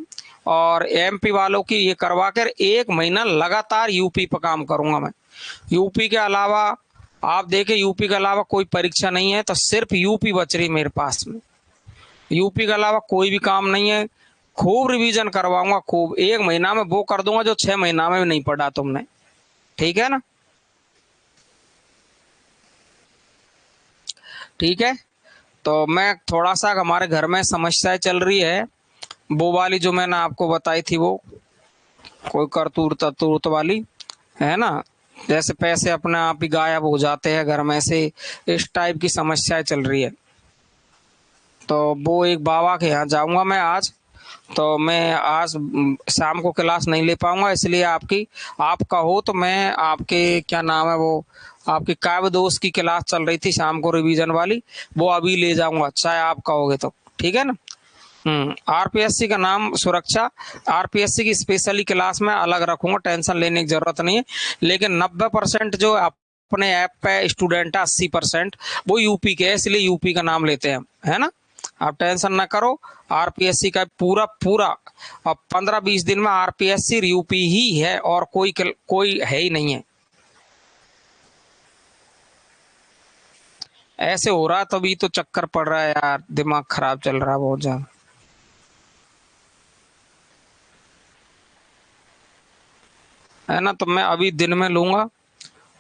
और एमपी वालों की ये करवा कर 1 महीना लगातार यूपी पर काम करूंगा मैं। यूपी के अलावा आप देखें, यूपी के अलावा कोई परीक्षा नहीं है, तो सिर्फ यूपी बच रही मेरे पास में। यूपी के अलावा कोई भी काम नहीं है। खूब रिवीजन करवाऊंगा, खूब 1 महीना में वो कर दूंगा जो 6 महीना में नहीं पढ़ा तुमने, ठीक है ना। ठीक है। तो मैं थोड़ा सा, हमारे घर में समस्याएं चल रही है, वो वाली जो मैंने आपको बताई थी, वो कोई करतूत ततूत वाली, है ना। जैसे पैसे अपने आप ही गायब हो जाते हैं घर में से, इस टाइप की समस्याएं चल रही है। तो वो एक बाबा के यहाँ जाऊंगा मैं आज। तो मैं आज शाम को क्लास नहीं ले पाऊंगा, इसलिए आपकी, आप कहो तो मैं आपके, क्या नाम है वो, आपकी काव्य दोस्त की क्लास चल रही थी शाम को रिवीजन वाली, वो अभी ले जाऊंगा, चाहे आप कहोगे तो, ठीक है ना। आरपीएससी का नाम सुरक्षा, आरपीएससी की स्पेशली क्लास में अलग रखूंगा, टेंशन लेने की जरूरत नहीं है। लेकिन 90% जो अपने ऐप पे स्टूडेंट है, 80% वो यूपी के है, इसलिए यूपी का नाम लेते हैं, है ना। आप टेंशन ना करो। आरपीएससी का पूरा पूरा अब 15 20 दिन में आरपीएससी यूपी ही है, और कोई है ही नहीं है। ऐसे हो रहा तभी तो चक्कर पड़ रहा है यार, दिमाग खराब चल रहा है बहुत ज्यादा, है ना। तो मैं अभी दिन में लूंगा।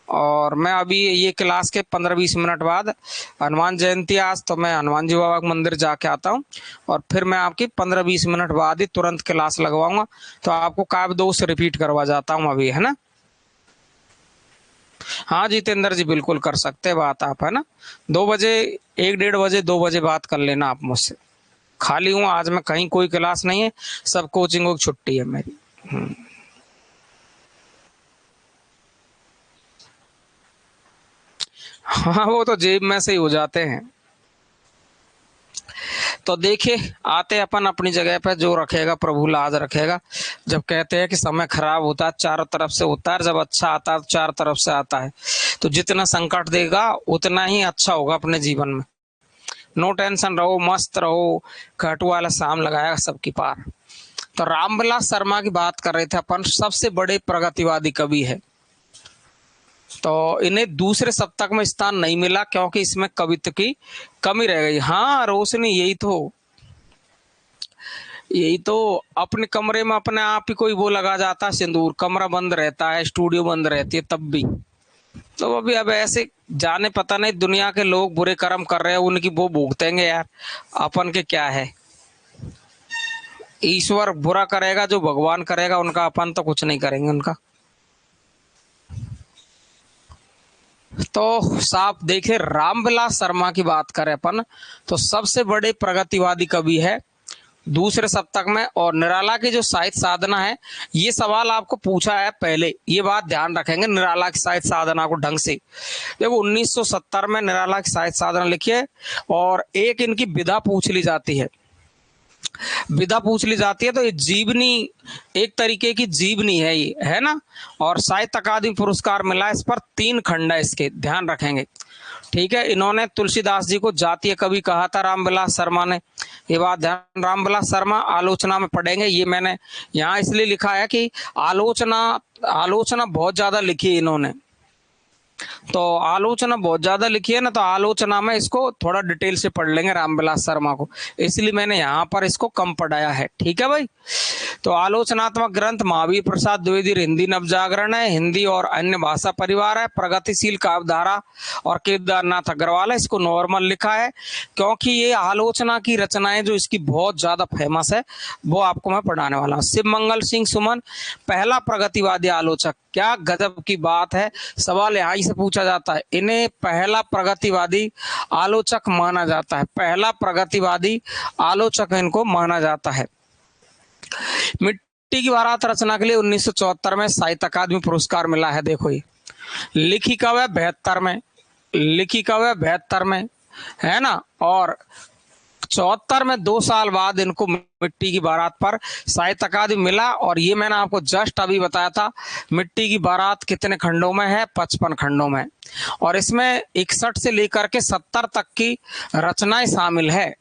और मैं अभी ये क्लास के 15 20 मिनट बाद, हनुमान जयंती आज, तो मैं हनुमान जी बाबा के मंदिर जाके आता हूँ। और फिर मैं आपकी 15 20 मिनट बाद ही तुरंत क्लास लगवाऊंगा। तो आपको काव्य दोष रिपीट करवा जाता हूँ अभी, है ना। हाँ जितेंद्र जी, बिल्कुल कर सकते हैं बात आप, है ना। 2 बजे, 1 1:30 बजे, 2 बजे बात कर लेना आप मुझसे। खाली हूँ आज मैं, कहीं कोई क्लास नहीं है, सब कोचिंगों की छुट्टी है मेरी। हाँ वो तो जेब में से ही हो जाते हैं। तो देखिए, आते अपन अपनी जगह पे, जो रखेगा प्रभु लाज रखेगा। जब कहते हैं कि समय खराब होता है चारों तरफ से होता है, जब अच्छा आता है तो चार तरफ से आता है। तो जितना संकट देगा उतना ही अच्छा होगा अपने जीवन में। नो टेंशन रहो, मस्त रहो, घाटू वाला शाम लगाएगा सबकी पार। तो रामविलास शर्मा की बात कर रहे थे अपन, सबसे बड़े प्रगतिवादी कवि है। तो इन्हें दूसरे सप्तक में स्थान नहीं मिला, क्योंकि इसमें कवित्व की कमी रह गई। हाँ रोशनी, यही तो अपने कमरे में अपने आप ही कोई वो लगा जाता है सिंदूर, कमरा बंद रहता है, स्टूडियो बंद रहती है तब भी। तो अभी अब ऐसे, जाने पता नहीं दुनिया के लोग बुरे कर्म कर रहे हैं, उनकी वो भुगतेंगे यार, अपन के क्या है। ईश्वर बुरा करेगा, जो भगवान करेगा उनका, अपन तो कुछ नहीं करेंगे उनका। तो साफ देखे, रामविलास शर्मा की बात करें अपन, तो सबसे बड़े प्रगतिवादी कवि है दूसरे सप्तक में। और निराला की जो साहित्य साधना है, ये सवाल आपको पूछा है पहले, ये बात ध्यान रखेंगे निराला की साहित्य साधना को ढंग से। देखो 1970 में निराला की साहित्य साधना लिखी है। और एक इनकी विधा पूछ ली जाती है, विधा पूछ ली जाती है, तो ये जीवनी, एक तरीके की जीवनी है ये, है ना। और साहित्य अकादमी पुरस्कार मिला इस पर, 3 खंड है इसके, ध्यान रखेंगे, ठीक है। इन्होंने तुलसीदास जी को जातीय कवि कहा था रामविलास शर्मा ने, ये बात ध्यान। रामविलास शर्मा आलोचना में पढ़ेंगे, ये मैंने यहाँ इसलिए लिखा है कि आलोचना, आलोचना बहुत ज्यादा लिखी इन्होंने। तो आलोचना बहुत ज्यादा लिखी है ना, तो आलोचना में इसको थोड़ा डिटेल से पढ़ लेंगे रामविलास शर्मा को, इसलिए मैंने यहाँ पर इसको कम पढ़ाया है। ठीक है भाई। तो आलोचनात्मक ग्रंथ महावीर प्रसाद द्विवेदी हिंदी नवजागरण है, हिंदी और अन्य भाषा परिवार है, प्रगतिशील काव्यधारा और केदारनाथ अग्रवाल है। इसको नॉर्मल लिखा है क्योंकि ये आलोचना की रचनाएं जो इसकी बहुत ज्यादा फेमस है वो आपको मैं पढ़ाने वाला हूँ। शिव मंगल सिंह सुमन पहला प्रगतिवादी आलोचक। क्या गजब की बात है, सवाल यहाँ से पूछा जाता है, इन्हें पहला प्रगतिवादी आलोचक माना जाता है, पहला प्रगतिवादी आलोचक इनको माना जाता है। मिट्टी की बारात रचना के लिए 1974 में साहित्य अकादमी पुरस्कार मिला है। देखो ये लिखी कब है 72 में, लिखी कब है 72 में, है ना। और 74 में 2 साल बाद इनको मिट्टी की बारात पर साहित्य अकादमी मिला। और ये मैंने आपको जस्ट अभी बताया था, मिट्टी की बारात कितने खंडों में है, 55 खंडों में, और इसमें 61 से लेकर के 70 तक की रचनाएं शामिल है।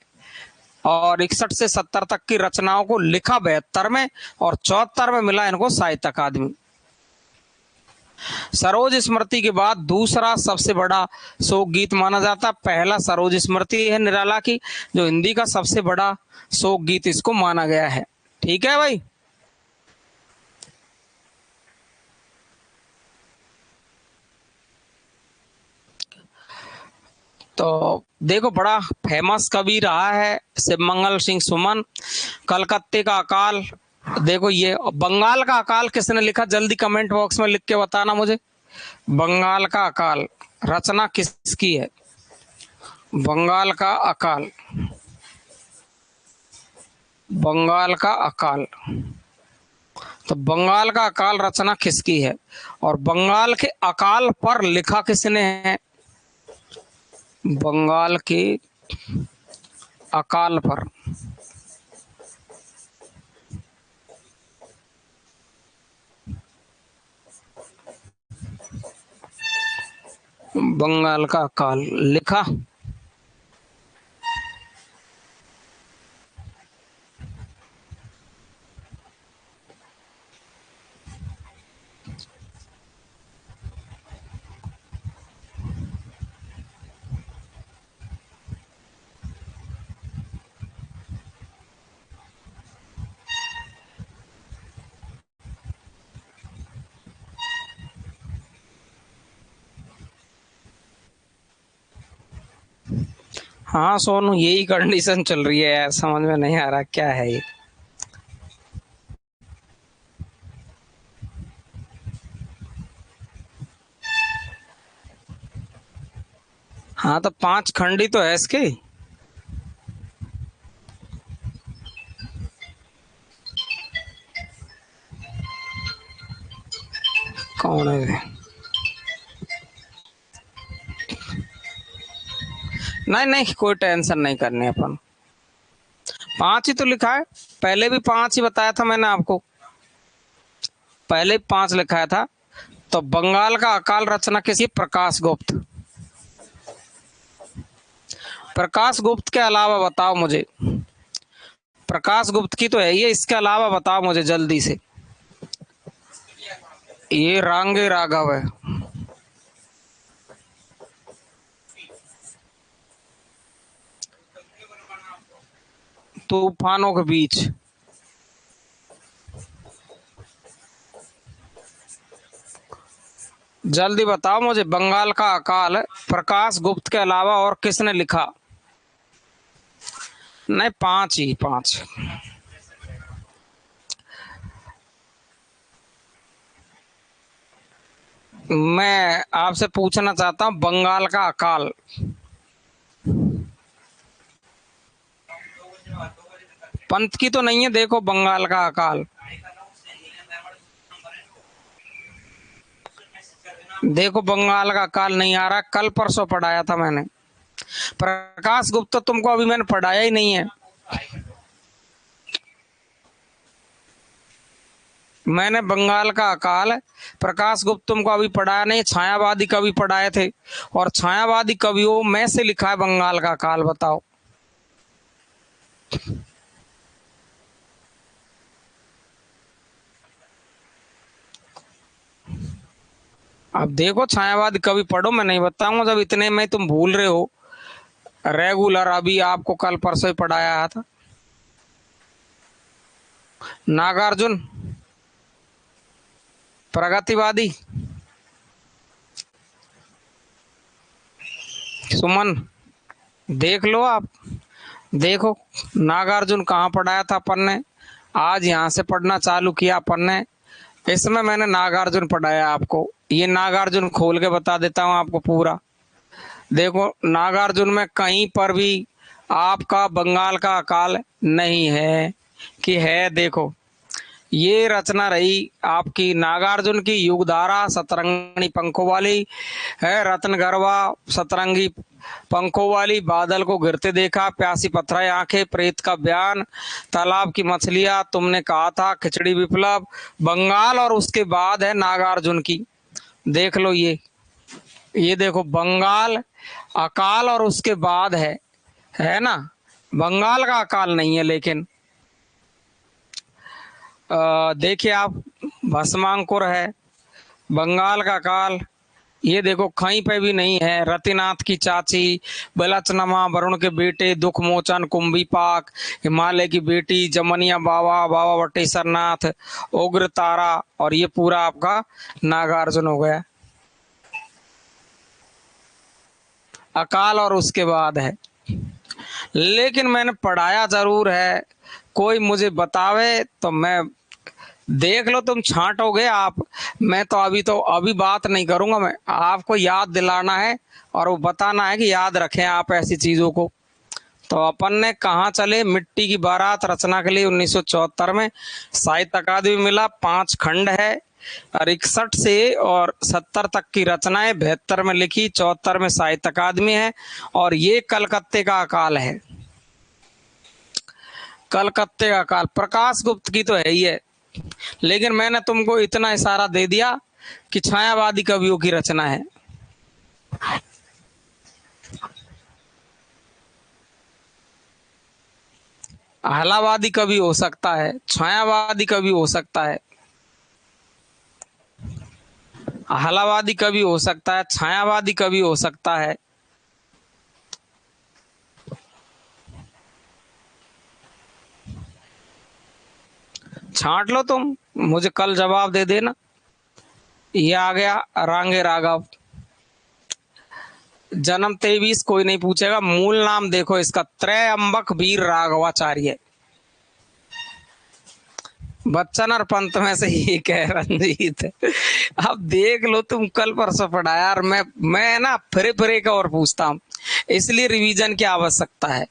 और 61 से 70 तक की रचनाओं को लिखा 72 में और 74 में मिला इनको साहित्य अकादमी। सरोज स्मृति के बाद दूसरा सबसे बड़ा शोक गीत माना जाता, पहला सरोज स्मृति है निराला की, जो हिंदी का सबसे बड़ा शोक गीत इसको माना गया है। ठीक है भाई। तो देखो बड़ा फेमस कवि रहा है शिव मंगल सिंह सुमन। कलकत्ते का अकाल, देखो ये बंगाल का अकाल किसने लिखा, जल्दी कमेंट बॉक्स में लिख के बताना मुझे। बंगाल का अकाल रचना किसकी है, बंगाल का अकाल, बंगाल का अकाल। तो बंगाल का अकाल रचना किसकी है, और बंगाल के अकाल पर लिखा किसने है, बंगाल के अकाल पर। बंगाल का अकाल लिखा, हाँ सोनू यही कंडीशन चल रही है यार, समझ में नहीं आ रहा क्या है ये। हाँ तो 5 खंडी तो है इसके। कौन है, नहीं नहीं कोई टेंशन नहीं करनी अपन, 5 ही तो लिखा है, पहले भी 5 ही बताया था मैंने आपको, पहले 5 लिखाया था। तो बंगाल का अकाल रचना किसी, प्रकाश गुप्त। प्रकाश गुप्त के अलावा बताओ मुझे, प्रकाश गुप्त की तो है ये, इसके अलावा बताओ मुझे जल्दी से। ये रांगे राघव है, तूफानों के बीच। जल्दी बताओ मुझे, बंगाल का अकाल प्रकाश गुप्त के अलावा और किसने लिखा। नहीं 5 ही, 5। मैं आपसे पूछना चाहता हूँ बंगाल का अकाल, पंत की तो नहीं है, देखो बंगाल का अकाल, देखो बंगाल का अकाल नहीं आ रहा, कल परसों पढ़ाया था मैंने। प्रकाश गुप्त तो तुमको अभी मैंने पढ़ाया ही नहीं है, मैंने बंगाल का अकाल, प्रकाश गुप्त तुमको अभी पढ़ाया नहीं, छायावादी कवि पढ़ाए थे, और छायावादी कवियों में से लिखा है बंगाल का अकाल, बताओ। अब देखो छायावादी कवि पढ़ो, मैं नहीं बताऊंगा जब इतने में तुम भूल रहे हो। रेगुलर अभी आपको कल परसों ही पढ़ाया था। नागार्जुन, प्रगतिवादी, सुमन, देख लो आप, देखो नागार्जुन कहाँ पढ़ाया था अपन ने। आज यहाँ से पढ़ना चालू किया अपन ने, इसमें मैंने नागार्जुन पढ़ाया आपको। ये नागार्जुन खोल के बता देता हूँ आपको पूरा। देखो नागार्जुन में कहीं पर भी आपका बंगाल का अकाल नहीं है कि है। देखो ये रचना रही आपकी नागार्जुन की युगधारा सतरंगी पंखों वाली है। रत्न गरबा सतरंगी पंखों वाली, बादल को गिरते देखा, प्यासी पथराई आंखें, प्रेत का बयान, तालाब की मछलियां, तुमने कहा था, खिचड़ी विप्लव, बंगाल, और उसके बाद है नागार्जुन की। देख लो ये देखो बंगाल, अकाल, और उसके बाद है ना। बंगाल का अकाल नहीं है, लेकिन देखिए आप, भस्मांकुर है, बंगाल का काल, ये देखो कहीं पे भी नहीं है। रतिनाथ की चाची, बलचनमा, वरुण के बेटे, दुख मोचन, कुंभी पाक, हिमालय की बेटी, जमनिया बाबा, बाबा वटेश्वर नाथ, उग्र तारा, और ये पूरा आपका नागार्जुन हो गया। अकाल और उसके बाद है, लेकिन मैंने पढ़ाया जरूर है। कोई मुझे बतावे तो मैं, देख लो तुम छांटोगे आप। मैं तो अभी बात नहीं करूंगा, मैं आपको याद दिलाना है और वो बताना है कि याद रखें आप ऐसी चीजों को। तो अपन ने कहाँ चले, मिट्टी की बारात रचना के लिए 1974 में साहित्य अकादमी मिला। 5 खंड है और 61 से और 70 तक की रचनाएं 72 में लिखी, 74 में साहित्य अकादमी है। और ये कलकत्ते का अकाल है, कलकत्ते का अकाल। प्रकाश गुप्त की तो है ही है, लेकिन मैंने तुमको इतना इशारा दे दिया कि छायावादी कवियों की रचना है। आह्लावादी कवि हो सकता है, छायावादी कवि हो सकता है। आह्लावादी कवि हो सकता है, छायावादी कवि हो सकता है। छांट लो तुम, मुझे कल जवाब दे देना। ये आ गया रांगे राघव, जन्म 23, कोई नहीं पूछेगा। मूल नाम देखो इसका, त्रयंबक वीर राघवाचार्य। बच्चन और पंत में से एक है रंजीत। अब देख लो तुम, कल परसों पढ़ाया यार। मैं ना फिरे फिरे का और पूछता हूँ, इसलिए रिवीजन की आवश्यकता है।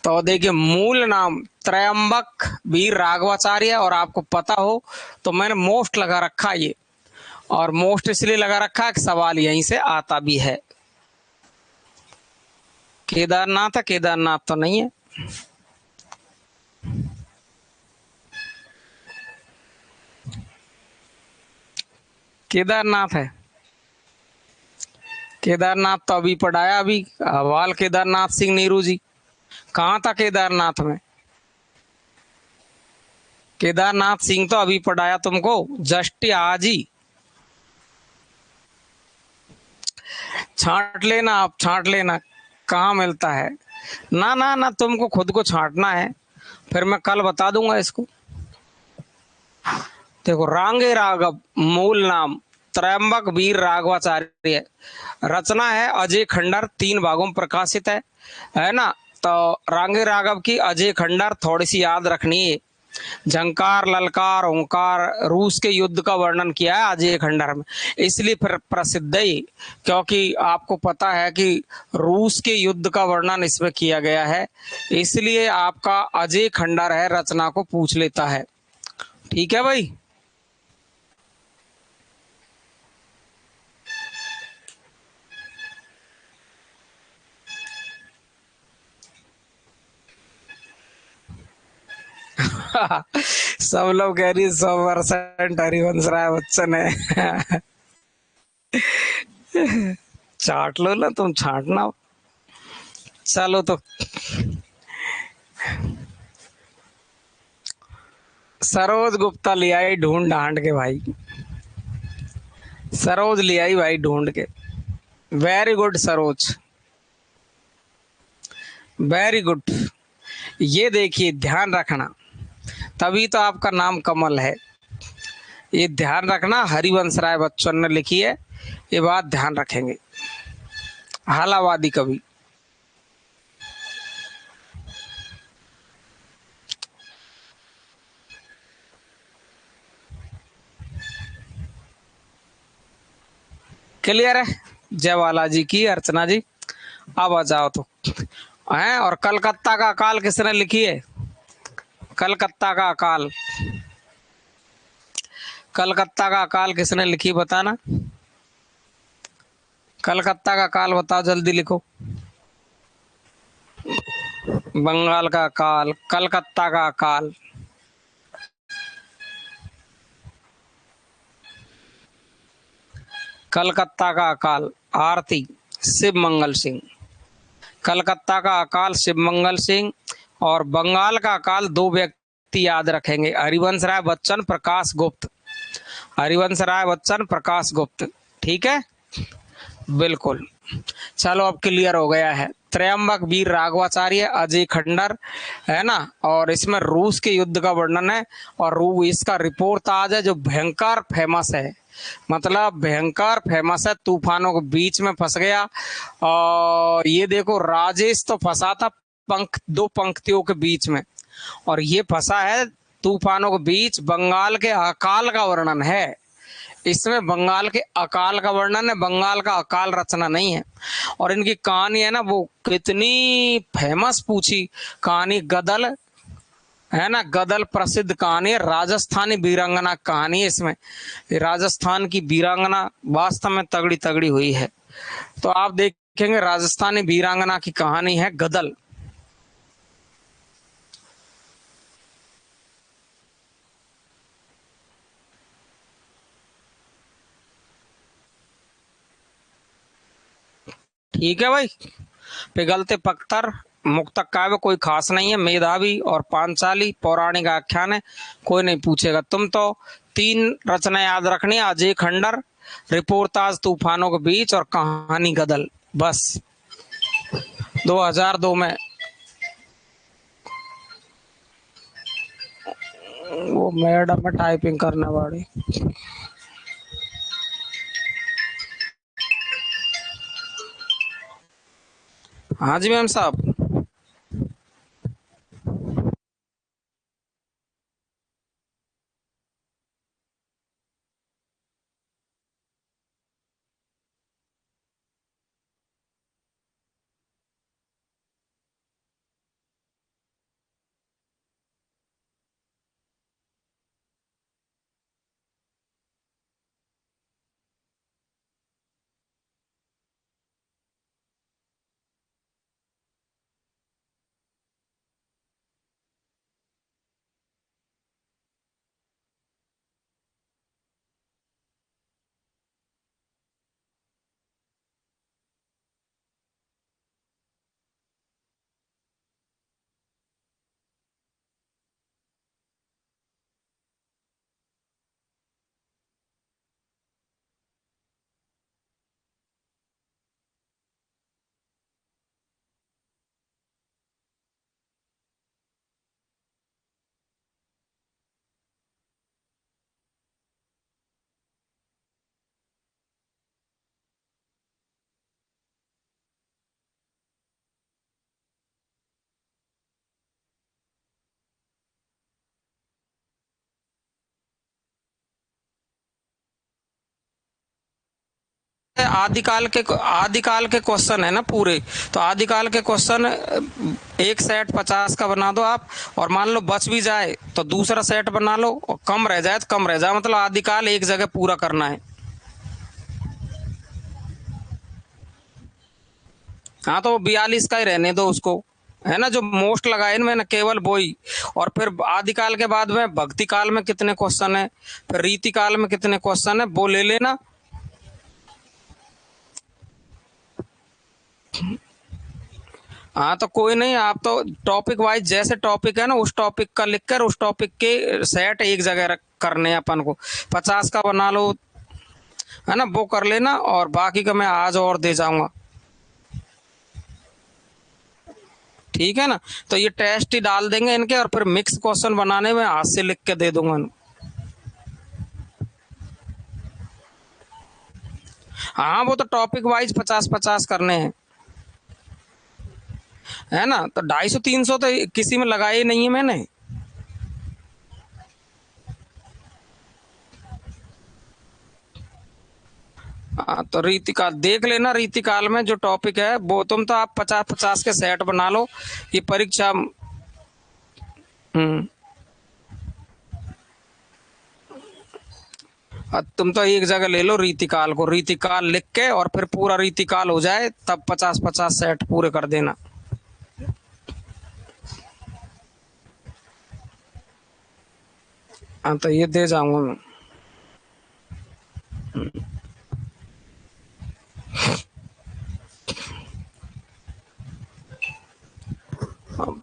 तो देखिए मूल नाम त्रयंबक वीर राघवाचार्य, और आपको पता हो तो मैंने मोस्ट लगा रखा ये, और मोस्ट इसलिए लगा रखा है कि सवाल यहीं से आता भी है। केदारनाथ है, केदारनाथ तो नहीं है। केदारनाथ है, केदारनाथ तो अभी पढ़ाया, अभी हवाल केदारनाथ सिंह नीरू जी। कहाँ था केदारनाथ में? केदारनाथ सिंह तो अभी पढ़ाया तुमको, जस्ट आज ही। छांट लेना आप, छांट लेना, कहाँ मिलता है। ना ना ना, तुमको खुद को छांटना है, फिर मैं कल बता दूंगा इसको। देखो रांगे राघव, मूल नाम त्रयंबक वीर राघवाचार्य, रचना है अजय खंडर, 3 भागों में प्रकाशित है ना। तो रांगे राघव की अजय खंडर थोड़ी सी याद रखनी है। झंकार, ललकार, ओंकार, रूस के युद्ध का वर्णन किया है अजय खंडर में, इसलिए फिर प्रसिद्ध है, क्योंकि आपको पता है कि रूस के युद्ध का वर्णन इसमें किया गया है, इसलिए आपका अजय खंडर है, रचना को पूछ लेता है। ठीक है भाई। सब लोग कह रही 100% हरिवंश राय बच्चन है। चाट लो ना तुम, छाटना। चलो तो सरोज गुप्ता ले आई ढूंढ ढांड के भाई। सरोज ले आई भाई ढूंढ के। Very good Saroj, very good. ये देखिए, ध्यान रखना, तभी तो आपका नाम कमल है। ये ध्यान रखना, हरिवंश राय बच्चन ने लिखी है, ये बात ध्यान रखेंगे। हालावादी कवि। क्लियर है? जयवाला जी की, अर्चना जी, अब आ जाओ तो हैं। और कलकत्ता का अकाल किसने लिखी है? कलकत्ता का अकाल, कलकत्ता का अकाल किसने लिखी बताना। कलकत्ता का अकाल बताओ, जल्दी लिखो। बंगाल का अकाल, कलकत्ता का अकाल। कलकत्ता का अकाल आरती शिव मंगल सिंह। कलकत्ता का अकाल शिव मंगल सिंह। और बंगाल का अकाल दो व्यक्ति याद रखेंगे, हरिवंश राय बच्चन, प्रकाश गुप्त। हरिवंश राय बच्चन, प्रकाश गुप्त। ठीक है, बिल्कुल। चलो अब क्लियर हो गया है। त्रयंबक वीर राघवाचार्य, अजय खंडर, है ना। और इसमें रूस के युद्ध का वर्णन है, और इसका रिपोर्ट आज है जो भयंकर फेमस है, मतलब भयंकर फेमस है। तूफानों के बीच में फंस गया। और ये देखो, राजेश तो फंसा था दो पंक्तियों के बीच में, और ये फंसा है तूफानों के बीच। बंगाल के अकाल का वर्णन है इसमें, बंगाल के अकाल का वर्णन है, बंगाल का अकाल रचना नहीं है। और इनकी कहानी है ना, वो कितनी फेमस पूछी कहानी, गदल, है ना। गदल प्रसिद्ध कहानी है, राजस्थानी वीरांगना कहानी है इसमें। राजस्थान की वीरांगना वास्तव में तगड़ी तगड़ी हुई है। तो आप देखेंगे, राजस्थानी वीरांगना की कहानी है गदल। ठीक है भाई। पिघलते पत्थर, मुक्तक काव्य कोई खास नहीं है, मेधावी और पांचाली पौराणिक आख्यान है, कोई नहीं पूछेगा। तुम तो तीन रचना याद रखनी, अजय खंडर, रिपोर्टाज तूफानों के बीच, और कहानी गदल, बस। 2002 में वो मैडम में टाइपिंग करने वाली। हाँ जी मैम साहब। आदिकाल के क्वेश्चन है ना पूरे, तो आदिकाल के क्वेश्चन एक सेट 50 का बना दो आप, और मान लो बच भी जाए तो दूसरा सेट बना लो, और कम रह जाए तो कम रह जाए, मतलब आदिकाल एक जगह पूरा करना है। हाँ, तो 42 का ही रहने दो उसको, है ना। जो मोस्ट लगाए इनमें ना, केवल वो ही। और फिर आदिकाल के बाद में भक्ति काल में कितने क्वेश्चन है, फिर रीति काल में कितने क्वेश्चन है, वो ले लेना। हाँ, तो कोई नहीं, आप तो टॉपिक वाइज जैसे टॉपिक है ना, उस टॉपिक का लिखकर उस टॉपिक के सेट एक जगह करने हैं अपन को। 50 का बना लो, है ना, वो कर लेना और बाकी का मैं आज और दे जाऊंगा। ठीक है ना, तो ये टेस्ट ही डाल देंगे इनके और फिर मिक्स क्वेश्चन बनाने में हाथ से लिख के दे दूंगा। हाँ वो तो टॉपिक वाइज 50-50 करने हैं, है ना, तो 250-300 तो किसी में लगाए ही नहीं है मैंने। हाँ तो रीतिकाल देख लेना, रीतिकाल में जो टॉपिक है वो तुम तो आप 50-50 के सेट बना लो ये परीक्षा। अब तुम तो एक जगह ले लो रीतिकाल को, रीतिकाल लिख के और फिर पूरा रीतिकाल हो जाए तब 50-50 सेट पूरे कर देना। हाँ तो ये दे जाऊंगा मैं।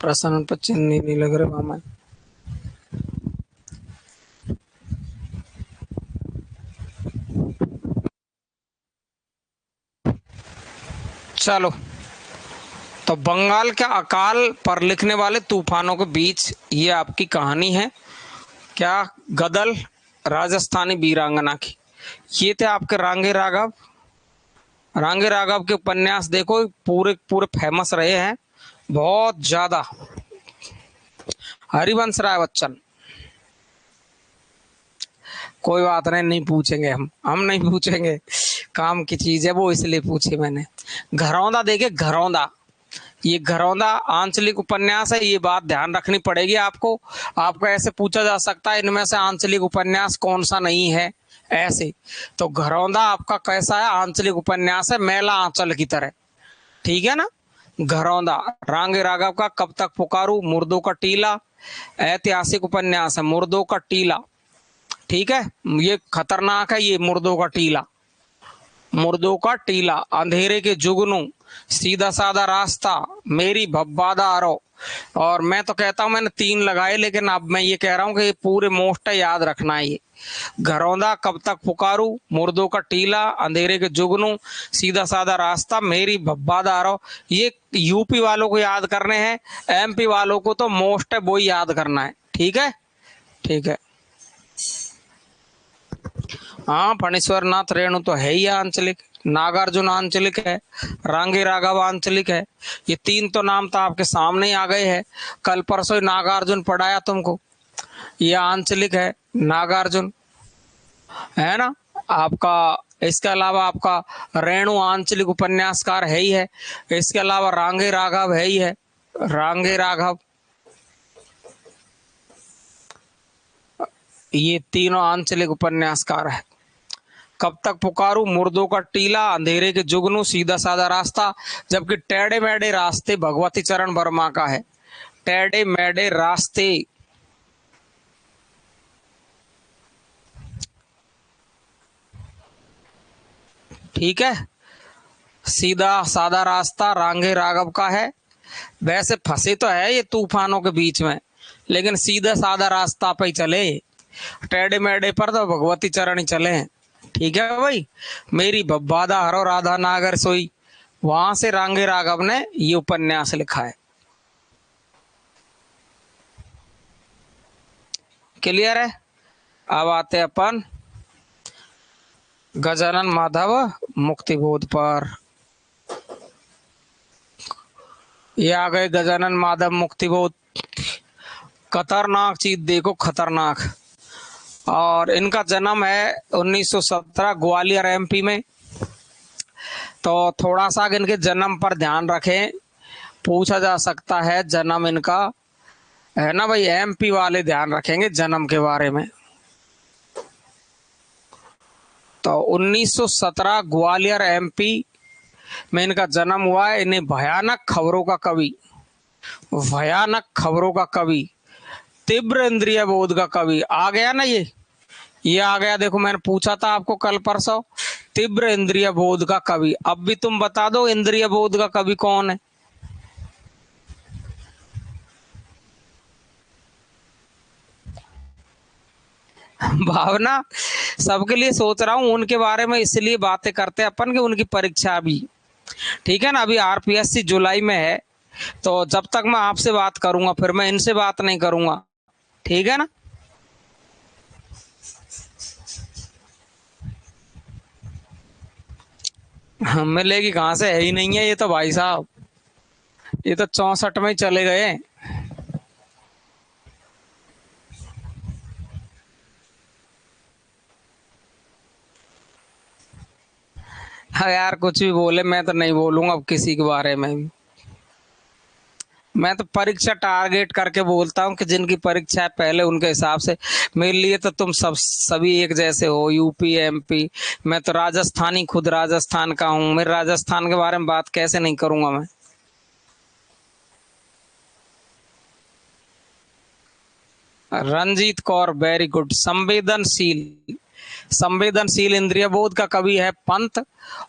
प्रश्न पर चिन्ह नहीं लग रहा मैं। चलो, तो बंगाल के अकाल पर लिखने वाले तूफानों के बीच ये आपकी कहानी है क्या, गदल राजस्थानी वीरांगना की। ये थे आपके रांगे राघव। रांगे राघव के उपन्यास देखो पूरे पूरे फेमस रहे हैं बहुत ज्यादा। हरिवंश राय बच्चन, कोई बात नहीं, नहीं पूछेंगे हम नहीं पूछेंगे, काम की चीज है वो, इसलिए पूछी मैंने। घरौंदा देखे, घरौंदा, ये घरौंदा आंचलिक उपन्यास है, ये बात ध्यान रखनी पड़ेगी आपको। आपको ऐसे पूछा जा सकता है इनमें से आंचलिक उपन्यास कौन सा नहीं है, ऐसे। तो घरौंदा आपका कैसा है, आंचलिक उपन्यास है, मैला आंचल की तरह। ठीक है ना। घरौंदा, रांगे राघव का कब तक पुकारूं, मुर्दों का टीला, ऐतिहासिक उपन्यास है मुर्दों का टीला। ठीक है, ये खतरनाक है, ये मुर्दों का टीला। मुर्दों का टीला, अंधेरे के जुगनू, सीधा साधा रास्ता, मेरी भब्बादा आरो। और मैं तो कहता हूं मैंने 3 लगाए, लेकिन अब मैं ये कह रहा हूं कि ये पूरे मोस्ट याद रखना है ये। घरौंदा, कब तक पुकारू, मुर्दों का टीला, अंधेरे के जुगनू, सीधा साधा रास्ता, मेरी भब्बादा आरो। ये यूपी वालों को याद करने हैं, एमपी वालों को तो मोस्ट है वो याद करना है। ठीक है, ठीक है। हाँ, फणीश्वर नाथ रेणु तो है ही आंचलिक, नागार्जुन आंचलिक है, रांगे राघव आंचलिक है। ये 3 तो नाम तो आपके सामने ही आ गए हैं, कल परसों ही नागार्जुन पढ़ाया तुमको, ये आंचलिक है नागार्जुन, है ना आपका। इसके अलावा आपका रेणु आंचलिक उपन्यासकार है ही है, इसके अलावा रांगे राघव है ही है, रांगे राघव, ये तीनों आंचलिक उपन्यासकार है। कब तक पुकारूं, मुर्दों का टीला, अंधेरे के जुगनू, सीधा साधा रास्ता। जबकि टेढ़े मेढ़े रास्ते भगवती चरण वर्मा का है, टेढ़े मेढ़े रास्ते। ठीक है, सीधा साधा रास्ता रांगे राघव का है। वैसे फंसे तो है ये तूफानों के बीच में, लेकिन सीधा साधा रास्ता पे ही चले, टेढ़े मेढ़े पर तो भगवती चरण ही चले। ठीक है भाई, मेरी बब्बादा हरो राधा नागर सोई, वहां से रांगे राघव ने ये उपन्यास लिखा है। क्लियर है। अब आते अपन गजानन माधव मुक्तिबोध पर। ये आ गए गजानन माधव मुक्तिबोध, खतरनाक चीज देखो, खतरनाक। और इनका जन्म है 1917 ग्वालियर एमपी में। तो थोड़ा सा इनके जन्म पर ध्यान रखें, पूछा जा सकता है जन्म इनका, है ना भाई, एमपी वाले ध्यान रखेंगे जन्म के बारे में। तो 1917 ग्वालियर एमपी में इनका जन्म हुआ है। इन्हें भयानक खबरों का कवि, भयानक खबरों का कवि, तीव्र इंद्रिय बोध का कवि, आ गया ना ये आ गया। देखो मैंने पूछा था आपको कल परसों, तीव्र इंद्रिय बोध का कवि। अब भी तुम बता दो इंद्रिय बोध का कवि कौन है। भावना, सबके लिए सोच रहा हूँ, उनके बारे में इसलिए बातें करते हैं अपन कि उनकी परीक्षा भी, ठीक है ना, अभी आरपीएससी जुलाई में है, तो जब तक मैं आपसे बात करूंगा फिर मैं इनसे बात नहीं करूंगा, ठीक है ना। हाँ, मिलेगी कहाँ से, है ही नहीं है ये तो भाई साहब, ये तो 64 में ही चले गए। हाँ यार, कुछ भी बोले, मैं तो नहीं बोलूंगा अब किसी के बारे में भी। मैं तो परीक्षा टारगेट करके बोलता हूँ कि जिनकी परीक्षा है पहले उनके हिसाब से। मेरे लिए तो तुम सब सभी एक जैसे हो, यूपी एमपी। मैं तो राजस्थानी, खुद राजस्थान का हूँ, मेरे राजस्थान के बारे में बात कैसे नहीं करूंगा मैं। Ranjit Kaur, very good. संवेदनशील, संवेदनशील इंद्रिय बोध का कवि है पंत,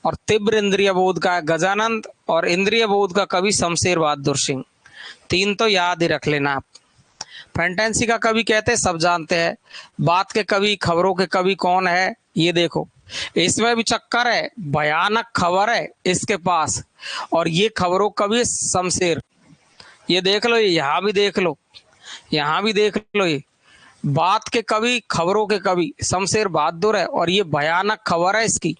और तीव्र इंद्रिय बोध का है गजानंद, और इंद्रिय बोध का कवि शमशेर बहादुर सिंह। तीन तो याद ही रख लेना आप। फैंटेंसी का कवि कहते हैं, सब जानते हैं। बात के कवि, खबरों के कवि कौन है, ये देखो। इसमें भी चक्कर है, भयानक खबर है इसके पास, और ये खबरों कवि है शमशेर। ये देख लो, ये यहाँ भी देख लो, यहाँ भी देख लो। ये बात के कवि, खबरों के कवि शमशेर बहादुर है, और ये भयानक खबर है इसकी।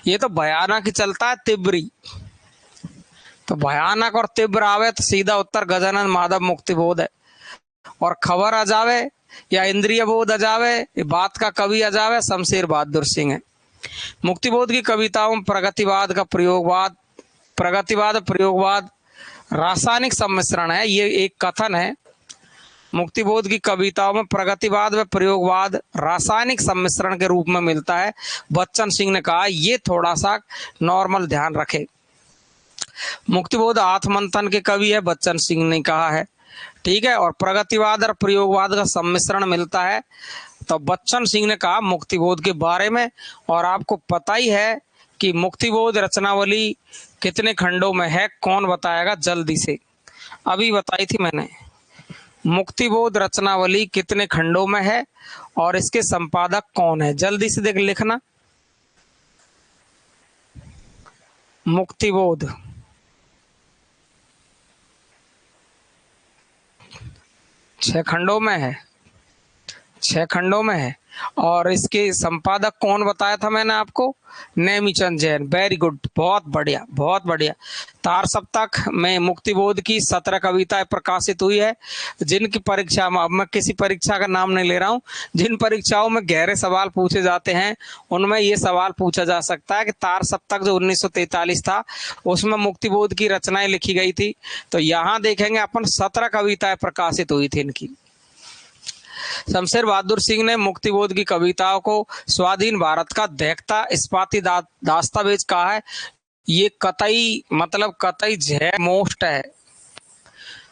ये तो भयानक ही चलता है, तिब्री। तो भयानक और तीव्र आवे तो सीधा उत्तर गजानन माधव मुक्तिबोध है, और खबर आ जावे या इंद्रिय बोध आ जावे, ये बात का कवि आ जावे, शमशेर बहादुर सिंह है। मुक्तिबोध की कविताओं में प्रगतिवाद का प्रयोगवाद, प्रगतिवाद प्रयोगवाद रासायनिक सम्मिश्रण है, ये एक कथन है। मुक्तिबोध की कविताओं में प्रगतिवाद व प्रयोगवाद रासायनिक सम्मिश्रण के रूप में मिलता है, बच्चन सिंह ने कहा। ये थोड़ा सा नॉर्मल ध्यान रखे। मुक्तिबोध आत्मंथन के कवि है, बच्चन सिंह ने कहा है, ठीक है। और प्रगतिवाद और प्रयोगवाद का सम्मिश्रण मिलता है, तो बच्चन सिंह ने कहा मुक्तिबोध के बारे में। और आपको पता ही है कि मुक्तिबोध रचनावली कितने खंडों में है, कौन बताएगा जल्दी से। अभी बताई थी मैंने। मुक्तिबोध रचनावली कितने खंडों में है और इसके संपादक कौन है, जल्दी से देख लिखना। मुक्तिबोध 6 खंडों में है, 6 खंडों में है। और इसके संपादक कौन बताया था मैंने आपको, नेमीचंद जैन। वेरी गुड, बहुत बढ़िया, बहुत बढ़िया। तार सप्तक में मुक्तिबोध की 17 कविताएं प्रकाशित हुई है, जिनकी परीक्षा में, अब मैं किसी परीक्षा का नाम नहीं ले रहा हूं, जिन परीक्षाओं में गहरे सवाल पूछे जाते हैं उनमें ये सवाल पूछा जा सकता है कि तार सप्तक जो 1943 था उसमें मुक्तिबोध की रचनाएं लिखी गई थी। तो यहाँ देखेंगे अपन 17 कविताएं प्रकाशित हुई थी इनकी। शमशेर बहादुर सिंह ने मुक्तिबोध की कविताओं को स्वाधीन भारत का देखता इस्पाती दस्तावेज कहा है। ये कतई, मतलब कतई जय मोस्ट है।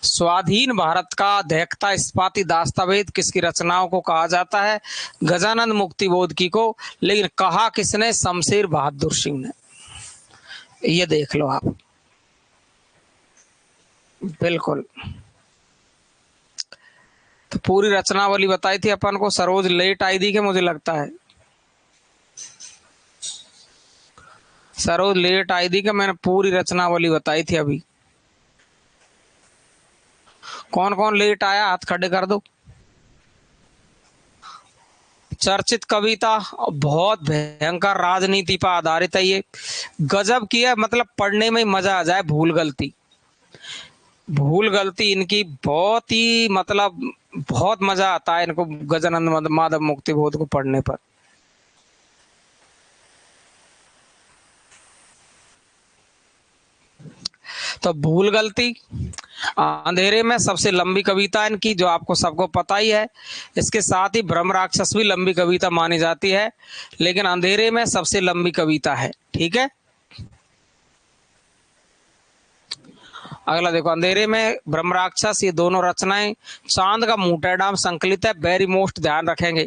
स्वाधीन भारत का देखता इस्पाती दस्तावेज किसकी रचनाओं को कहा जाता है, गजानंद मुक्तिबोध की को। लेकिन कहा किसने, शमशेर बहादुर सिंह ने। ये देख लो आप, बिल्कुल। तो पूरी रचनावली बताई थी अपन को, सरोज लेट आई थी कि मुझे लगता है सरोज लेट आई थी कि मैंने पूरी रचनावली बताई थी अभी। कौन कौन लेट आया, हाथ खड़े कर दो। चर्चित कविता, बहुत भयंकर राजनीति पर आधारित है ये, गजब की है, मतलब पढ़ने में मजा आ जाए। भूल गलती, भूल गलती इनकी बहुत ही, मतलब बहुत मजा आता है इनको गजानंद माधव मुक्तिबोध को पढ़ने पर। तो भूल गलती, अंधेरे में सबसे लंबी कविता इनकी, जो आपको सबको पता ही है। इसके साथ ही ब्रह्म राक्षस भी लंबी कविता मानी जाती है, लेकिन अंधेरे में सबसे लंबी कविता है, ठीक है। अगला देखो, अंधेरे में, ब्रह्म राक्षस, ये दोनों रचनाएं चांद का मुंह संकलित है। वेरी मोस्ट ध्यान रखेंगे,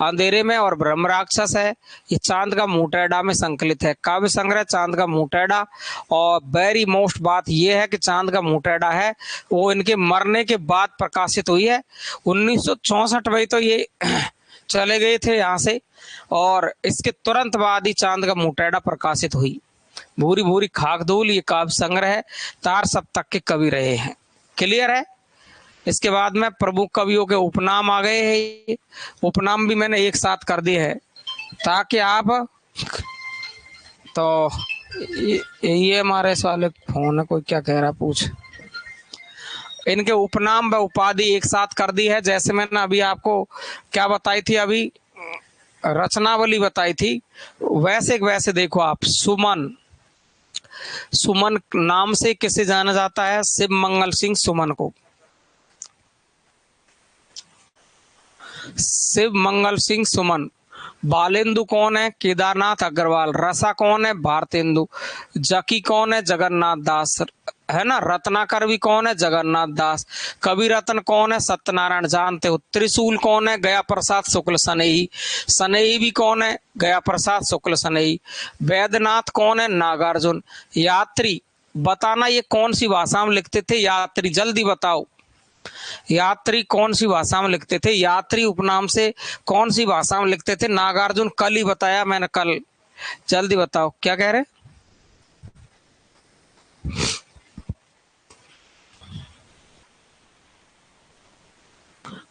अंधेरे में और ब्रह्म राक्षस है, ये चांद का मुंह में संकलित है। काव्य संग्रह चांद का मुंह। और वेरी मोस्ट बात ये है कि चांद का मुंह है वो इनके मरने के बाद प्रकाशित हुई है 1964 में। तो ये चले गए थे यहाँ से, और इसके तुरंत बाद ही चांद का मुटेड़ा प्रकाशित हुई। भूरी भूरी खाक धूल, ये काव्य संग्रह है, तार सप्तक के कवि रहे हैं। क्लियर है। इसके बाद में प्रमुख कवियों के उपनाम आ गए हैं, उपनाम भी मैंने एक साथ कर दिए हैं ताकि आप, तो ये हमारे वाले फोन है, कोई क्या कह रहा पूछ। इनके उपनाम व उपाधि एक साथ कर दी है। जैसे मैंने अभी आपको क्या बताई थी, अभी रचनावली बताई थी, वैसे देखो आप, सुमन, सुमन नाम से किसे जाना जाता है? शिव मंगल सिंह सुमन को। शिव मंगल सिंह सुमन। बालेंदु कौन है? केदारनाथ अग्रवाल। रसा कौन है? भारतेंदु। जकी कौन है? जगन्नाथ दास, है ना। रत्नाकर भी कौन है? जगन्नाथ दास। कवि रत्न कौन है? सत्यनारायण, जानते हो। त्रिशूल कौन है? गया प्रसाद शुक्ल सनेही। सनेही भी कौन है? गया प्रसाद शुक्ल सनेही। वैद्यनाथ कौन है? नागार्जुन। यात्री, बताना ये कौन सी भाषा में लिखते थे? यात्री, जल्दी बताओ। यात्री कौन सी भाषा में लिखते थे? यात्री उपनाम से कौन सी भाषा में लिखते थे? नागार्जुन, कल ही बताया मैंने, कल। जल्दी बताओ क्या कह रहे?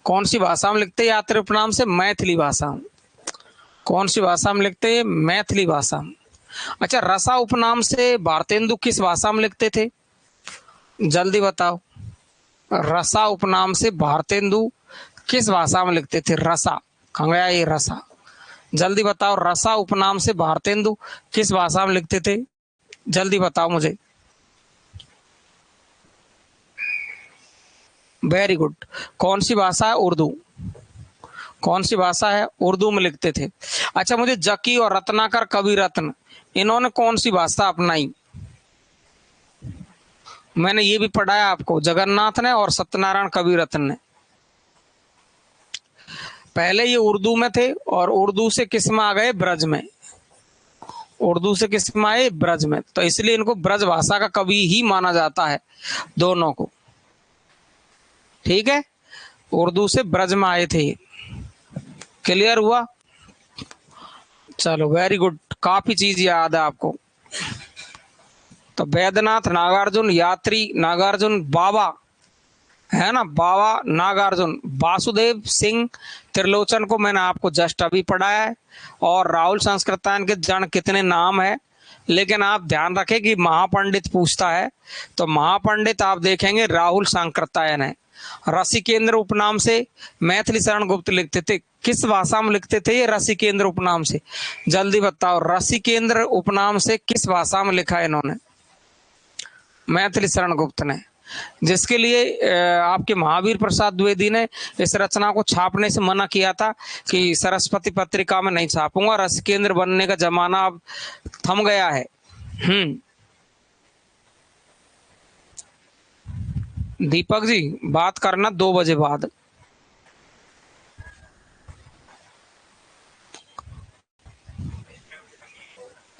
कौन सी भाषा में लिखते यात्री उपनाम से? मैथिली भाषा में। कौन सी भाषा में लिखते हैं? मैथिली भाषा में। अच्छा, रसा उपनाम से भारतेंदु किस भाषा में लिखते थे? जल्दी बताओ। रसा उपनाम से भारतेंदु किस भाषा में लिखते थे? रसा, कहाँ गया ये रसा? जल्दी बताओ, रसा उपनाम से भारतेंदु किस भाषा में लिखते थे? जल्दी बताओ मुझे। Very good. कौन सी भाषा है? उर्दू। कौन सी भाषा है? उर्दू में लिखते थे। अच्छा, मुझे जकी और रत्नाकर, कवि रत्न, इन्होंने कौन सी भाषा अपनाई? मैंने ये भी पढ़ाया आपको, जगन्नाथ ने और सत्यनारायण कवि रत्न ने। पहले ये उर्दू में थे और उर्दू से किस में आ गए? ब्रज में। उर्दू से किस में आए? ब्रज में। तो इसलिए इनको ब्रज भाषा का कवि ही माना जाता है, दोनों को। ठीक है, उर्दू से ब्रज में आए थे। क्लियर हुआ? चलो, वेरी गुड, काफी चीज याद है आपको। तो वैद्यनाथ नागार्जुन, यात्री नागार्जुन, बाबा, है ना, बाबा नागार्जुन। वासुदेव सिंह त्रिलोचन को मैंने आपको जस्ट अभी पढ़ाया है। और राहुल संस्कृतायन के जन कितने नाम है, लेकिन आप ध्यान रखें कि महापंडित पूछता है, तो महापंडित आप देखेंगे राहुल संकृतायन है। रसिकेंद्र उपनाम से मैथिली शरण गुप्त लिखते थे। किस भाषा में लिखते थे ये रसिकेंद्र उपनाम से? जल्दी बताओ, रसिकेंद्र उपनाम से किस भाषा में लिखा है इन्होंने? मैथिली शरण गुप्त ने। जिसके लिए आपके महावीर प्रसाद द्विवेदी ने इस रचना को छापने से मना किया था कि सरस्वती पत्रिका में नहीं छापूंगा, रसिकेंद्र बनने का जमाना अब थम गया है। दीपक जी, बात करना 2 बजे बाद।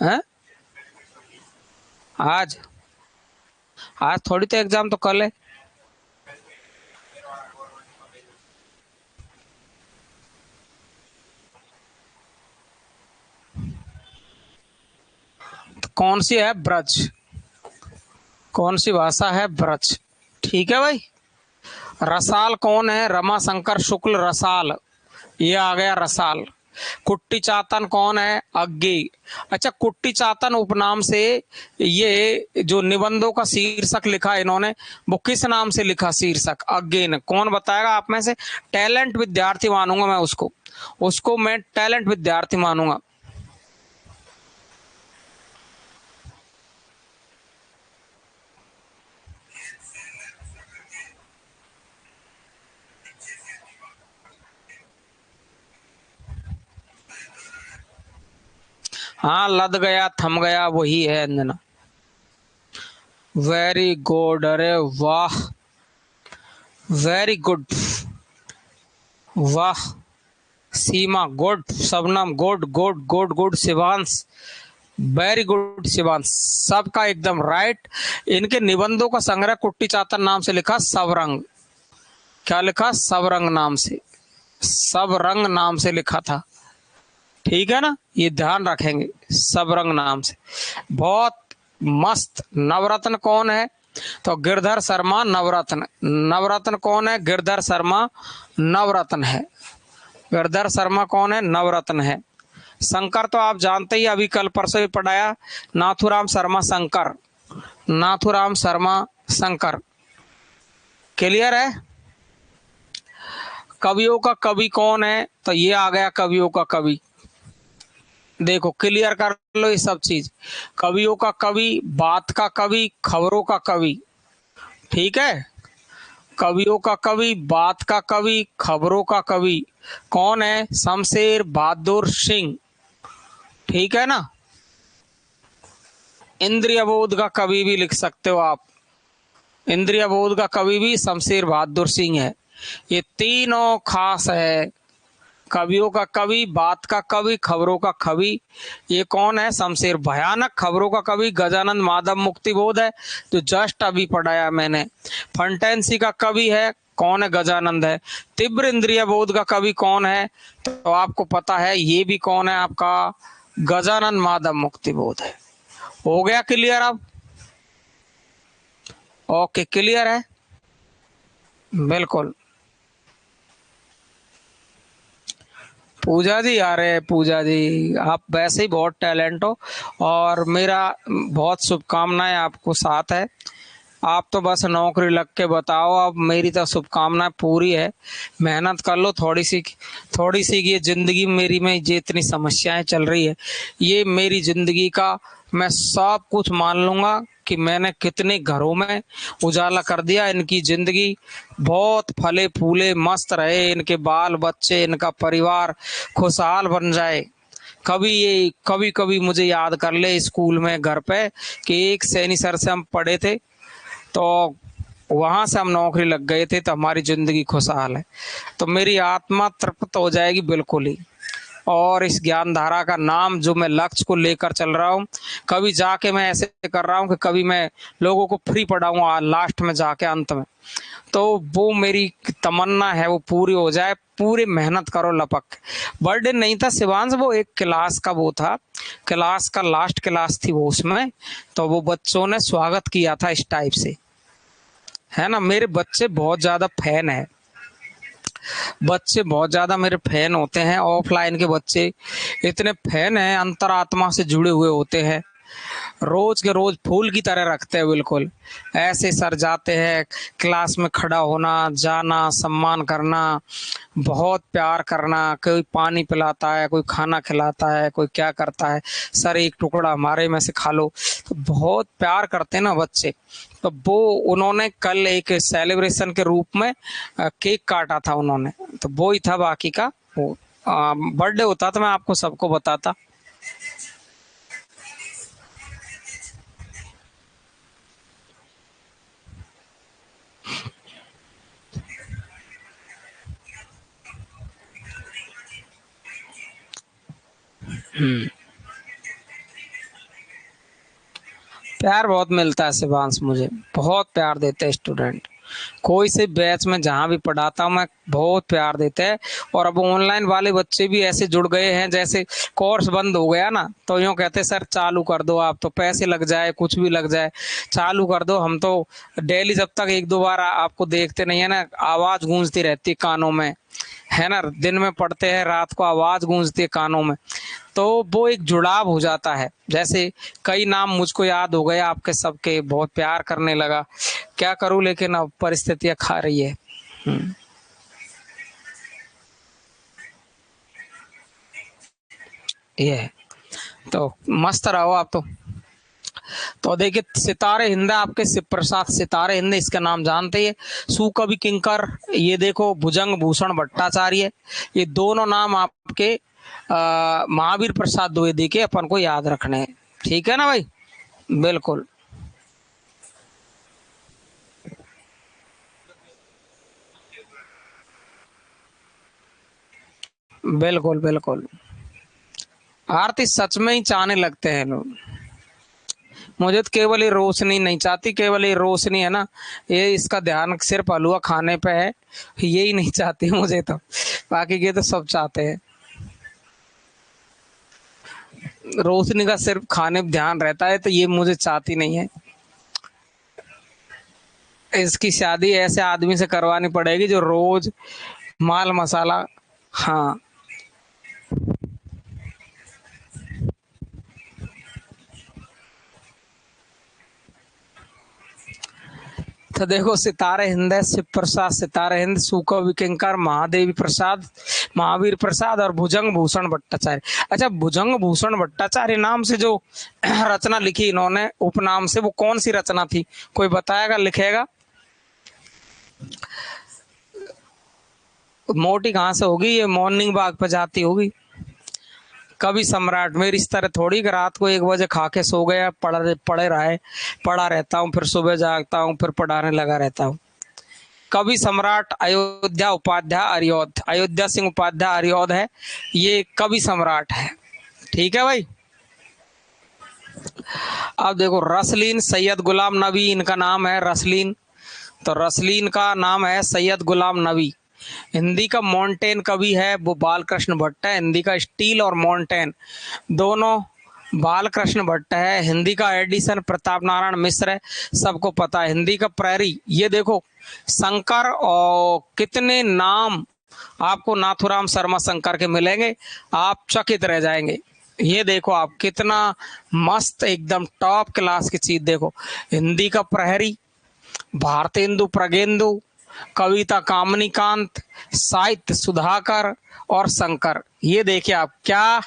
हैं? आज थोड़ी तो एग्जाम तो कल है। तो कौन सी है? ब्रज। कौन सी भाषा है? ब्रज। ठीक है भाई। रसाल कौन है? रमाशंकर शुक्ल रसाल, ये आ गया रसाल। कुट्टी चातन कौन है? अग्गी। अच्छा, कुट्टी चातन उपनाम से ये जो निबंधों का शीर्षक लिखा है इन्होंने, वो किस नाम से लिखा शीर्षक? अगेन कौन बताएगा आप में से? टैलेंट विद्यार्थी मानूंगा मैं उसको मैं टैलेंट विद्यार्थी मानूंगा। हाँ, लद गया, थम गया, वही है अंजना। वेरी गुड, अरे वाह, वेरी गुड, वाह। Seema good, Shabnam good good good good, Shivansh very good, Shivansh सबका एकदम राइट। इनके निबंधों का संग्रह कुट्टी चातन नाम से लिखा, सबरंग। क्या लिखा? सबरंग नाम से। सब रंग नाम से लिखा था। ठीक है ना, ये ध्यान रखेंगे, सब रंग नाम से। बहुत मस्त। नवरत्न कौन है? तो गिरधर शर्मा नवरत्न। नवरत्न कौन है? गिरधर शर्मा नवरत्न है। गिरधर शर्मा कौन है? नवरत्न है। शंकर तो आप जानते ही, अभी कल परसों ही पढ़ाया, नाथुराम शर्मा शंकर। नाथुराम शर्मा शंकर। क्लियर है? कवियों का कवि कौन है? तो ये आ गया कवियों का कवि। देखो क्लियर कर लो ये सब चीज। कवियों का कवि, बात का कवि, खबरों का कवि। ठीक है, कवियों का कवि, बात का कवि, खबरों का कवि कौन है? शमशेर बहादुर सिंह। ठीक है ना। इंद्रिय बोध का कवि भी लिख सकते हो आप। इंद्रिय बोध का कवि भी शमशेर बहादुर सिंह है। ये तीनों खास है। कवियों का कवि, बात का कवि, खबरों का कवि। ये कौन है? शमशेर। भयानक खबरों का कवि गजानन माधव मुक्तिबोध है, जो जस्ट अभी पढ़ाया मैंने। फंटेंसी का कवि है, कौन है? गजानंद है। तीव्र इंद्रिय बोध का कवि कौन है? तो आपको पता है, ये भी कौन है आपका? गजानन माधव मुक्तिबोध है। हो गया क्लियर अब? ओके, क्लियर है। बिल्कुल। पूजा जी, अरे पूजा जी, आप वैसे ही बहुत टैलेंट हो, और मेरा बहुत शुभकामनाएं आपको साथ है। आप तो बस नौकरी लग के बताओ, अब मेरी तो शुभकामनाएं पूरी है। मेहनत कर लो थोड़ी सी। ये जिंदगी मेरी में ये इतनी समस्याएं चल रही है, ये मेरी जिंदगी का मैं सब कुछ मान लूंगा कि मैंने कितने घरों में उजाला कर दिया। इनकी जिंदगी बहुत फले फूले मस्त रहे, इनके बाल बच्चे, इनका परिवार खुशहाल बन जाए। कभी कभी मुझे याद कर ले स्कूल में, घर पे, कि एक सैनी सर से हम पढ़े थे, तो वहां से हम नौकरी लग गए थे, तो हमारी जिंदगी खुशहाल है। तो मेरी आत्मा तृप्त हो जाएगी बिल्कुल ही। और इस ज्ञान धारा का नाम जो मैं लक्ष्य को लेकर चल रहा हूँ, कभी जाके मैं ऐसे कर रहा हूँ कि कभी मैं लोगों को फ्री पढ़ाऊंगा लास्ट में जाके, अंत में। तो वो मेरी तमन्ना है, वो पूरी हो जाए। पूरी मेहनत करो लपक। बर्थडे नहीं था शिवांश, वो एक क्लास का वो था, क्लास का लास्ट क्लास थी वो, उसमें तो वो बच्चों ने स्वागत किया था इस टाइप से, है ना। मेरे बच्चे बहुत ज्यादा फैन है, बच्चे बहुत ज्यादा मेरे फैन होते हैं। ऑफलाइन के बच्चे इतने फैन हैं, अंतरात्मा से जुड़े हुए होते हैं, रोज के रोज फूल की तरह रखते हैं बिल्कुल। ऐसे सर जाते हैं, क्लास में खड़ा होना, जाना, सम्मान करना, बहुत प्यार करना। कोई पानी पिलाता है, कोई खाना खिलाता है, कोई क्या करता है, सर एक टुकड़ा हमारे में से खा लो। तो बहुत प्यार करते हैं ना बच्चे। तो वो उन्होंने कल एक सेलिब्रेशन के रूप में केक काटा था उन्होंने, तो वो ही था। बाकी का वो बर्थडे होता तो मैं आपको सबको बताता। प्यार बहुत मिलता है शिवांश, मुझे बहुत प्यार देते हैं स्टूडेंट। कोई से बैच में जहाँ भी पढ़ाता हूँ मैं, बहुत प्यार देते हैं। और अब ऑनलाइन वाले बच्चे भी ऐसे जुड़ गए हैं, जैसे कोर्स बंद हो गया ना, तो यूँ कहते सर चालू कर दो आप, तो पैसे लग जाए कुछ भी लग जाए, चालू कर दो। हम तो डेली जब तक एक दो बार आपको देखते नहीं है ना, आवाज गूंजती रहती है कानों में, है ना। दिन में पढ़ते हैं, रात को आवाज गूंजती है कानों में, तो वो एक जुड़ाव हो जाता है। जैसे कई नाम मुझको याद हो गए आपके सबके, बहुत प्यार करने लगा। क्या करूं, लेकिन अब परिस्थितियां खा रही है। हम्म, ये है। तो मस्त रहो आप तो देखिए, सितारे हिंद आपके शिव प्रसाद सितारे हिंद, इसका नाम जानते ही है। सुकवि किंकर, ये देखो भुजंग भूषण भट्टाचार्य, ये दोनों नाम आपके महावीर प्रसाद द्विवेदी के अपन को याद रखने हैं। ठीक है ना भाई? बिल्कुल बिल्कुल बिल्कुल। आरती सच में ही चाहने लगते हैं लोग। मुझे तो केवल ये रोशनी नहीं चाहती, केवल ये रोशनी है ना, ये इसका ध्यान सिर्फ हलवा खाने पे है, यही नहीं चाहती मुझे तो, बाकी ये तो सब चाहते हैं। रोशनी का सिर्फ खाने पे ध्यान रहता है, तो ये मुझे चाहती नहीं है। इसकी शादी ऐसे आदमी से करवानी पड़ेगी जो रोज माल मसाला। हाँ, तो देखो, सितारे हिंद है, शिव प्रसाद सितारे हिंद, सूखा विकिंकर, महादेवी प्रसाद, महावीर प्रसाद और भुजंग भूषण भट्टाचार्य। अच्छा, भुजंग भूषण भट्टाचार्य नाम से जो रचना लिखी इन्होंने उपनाम से, वो कौन सी रचना थी? कोई बताएगा, लिखेगा? मोटी कहाँ से होगी, ये मॉर्निंग वॉक पे जाती होगी। कवि सम्राट, मेरी इस तरह थोड़ी कि रात को 1 बजे खा के सो गया, पड़ा रहता हूँ, फिर सुबह जागता हूँ, फिर पढ़ाने लगा रहता हूँ। कवि सम्राट अयोध्या उपाध्याय अरियोध, अयोध्या सिंह उपाध्याय अरियोध है, ये कवि सम्राट है। ठीक है भाई। अब देखो, रसलीन सैयद गुलाम नबी इनका नाम है, रसलीन। तो रसलीन का नाम है सैयद गुलाम नबी। हिंदी का मॉन्टेन कवि है वो बालकृष्ण भट्ट है। हिंदी का स्टील और मॉन्टेन दोनों बालकृष्ण भट्ट है। हिंदी का एडिशन प्रताप नारायण मिश्र है, सबको पता है। हिंदी का प्रैरी, ये देखो, शंकर, और कितने नाम आपको नाथुराम शर्मा शंकर के मिलेंगे, आप चकित रह जाएंगे। ये देखो आप, कितना मस्त एकदम टॉप क्लास की चीज। देखो, हिंदी का प्रहरी, भारतेंदु प्रगेंदु, कविता कामनीकांत, साहित्य सुधाकर और शंकर। ये देखिए आप, क्या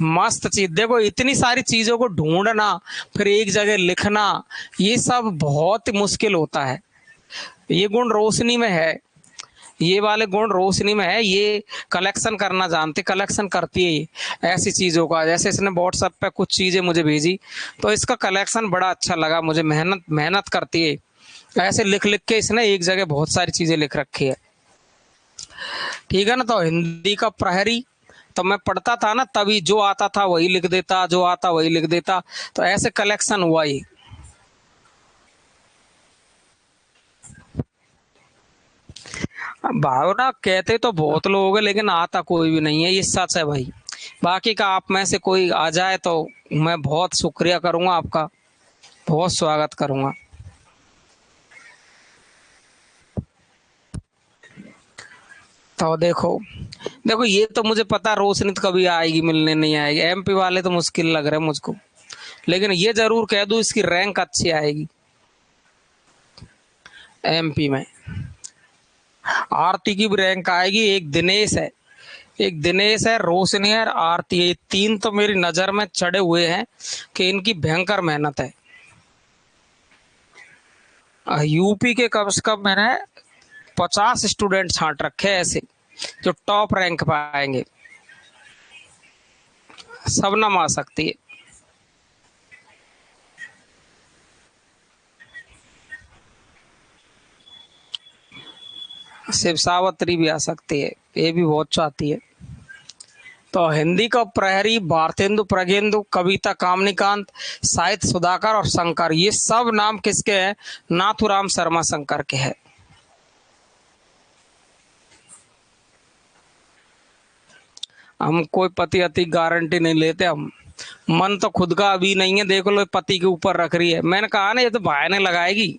मस्त चीज। देखो, इतनी सारी चीजों को ढूंढना, फिर एक जगह लिखना, ये सब बहुत मुश्किल होता है। ये गुण रोशनी में है, ये वाले गुण रोशनी में है। ये कलेक्शन करना जानती, कलेक्शन करती है ये ऐसी चीजों का। जैसे इसने व्हाट्सएप पे कुछ चीजें मुझे भेजी, तो इसका कलेक्शन बड़ा अच्छा लगा मुझे। मेहनत मेहनत करती है, ऐसे लिख लिख के इसने एक जगह बहुत सारी चीजें लिख रखी है। ठीक है ना। तो हिंदी का प्रहरी, तो मैं पढ़ता था ना, तभी जो आता था वही लिख देता, जो आता वही लिख देता, तो ऐसे कलेक्शन हुआ ही। भावना कहते तो बहुत लोग हैं, लेकिन आता कोई भी नहीं है, ये सच है भाई। बाकी का आप में से कोई आ जाए तो मैं बहुत शुक्रिया करूंगा आपका, बहुत स्वागत करूंगा। तो देखो, देखो ये तो मुझे पता, रोशनी तो कभी आएगी, मिलने नहीं आएगी। एमपी वाले तो मुश्किल लग रहे हैं मुझको, लेकिन ये जरूर कह दूं, इसकी रैंक अच्छी आएगी एमपी में। आरती की भी रैंक आएगी। एक दिनेश है, एक दिनेश है, रोशनी है, आरती है, ये तीन तो मेरी नजर में चढ़े हुए हैं कि इनकी भयंकर मेहनत है। यूपी के कम से कम मैंने 50 स्टूडेंट छांट रखे हैं ऐसे, जो टॉप रैंक पे आएंगे। शबनम आ सकती है, शिव सावत्री भी आ सकती है, ये भी बहुत चाहती है। तो हिंदी का प्रहरी, भारतेंदु प्रगेंदु, कविता कामनीकांत, साहित्य सुधाकर और शंकर, ये सब नाम किसके हैं? नाथुराम शर्मा शंकर के हैं। हम कोई पति अति गारंटी नहीं लेते हम। मन तो खुद का अभी नहीं है, देख लो पति के ऊपर रख रही है। मैंने कहा ना, ये तो बहाने लगाएगी,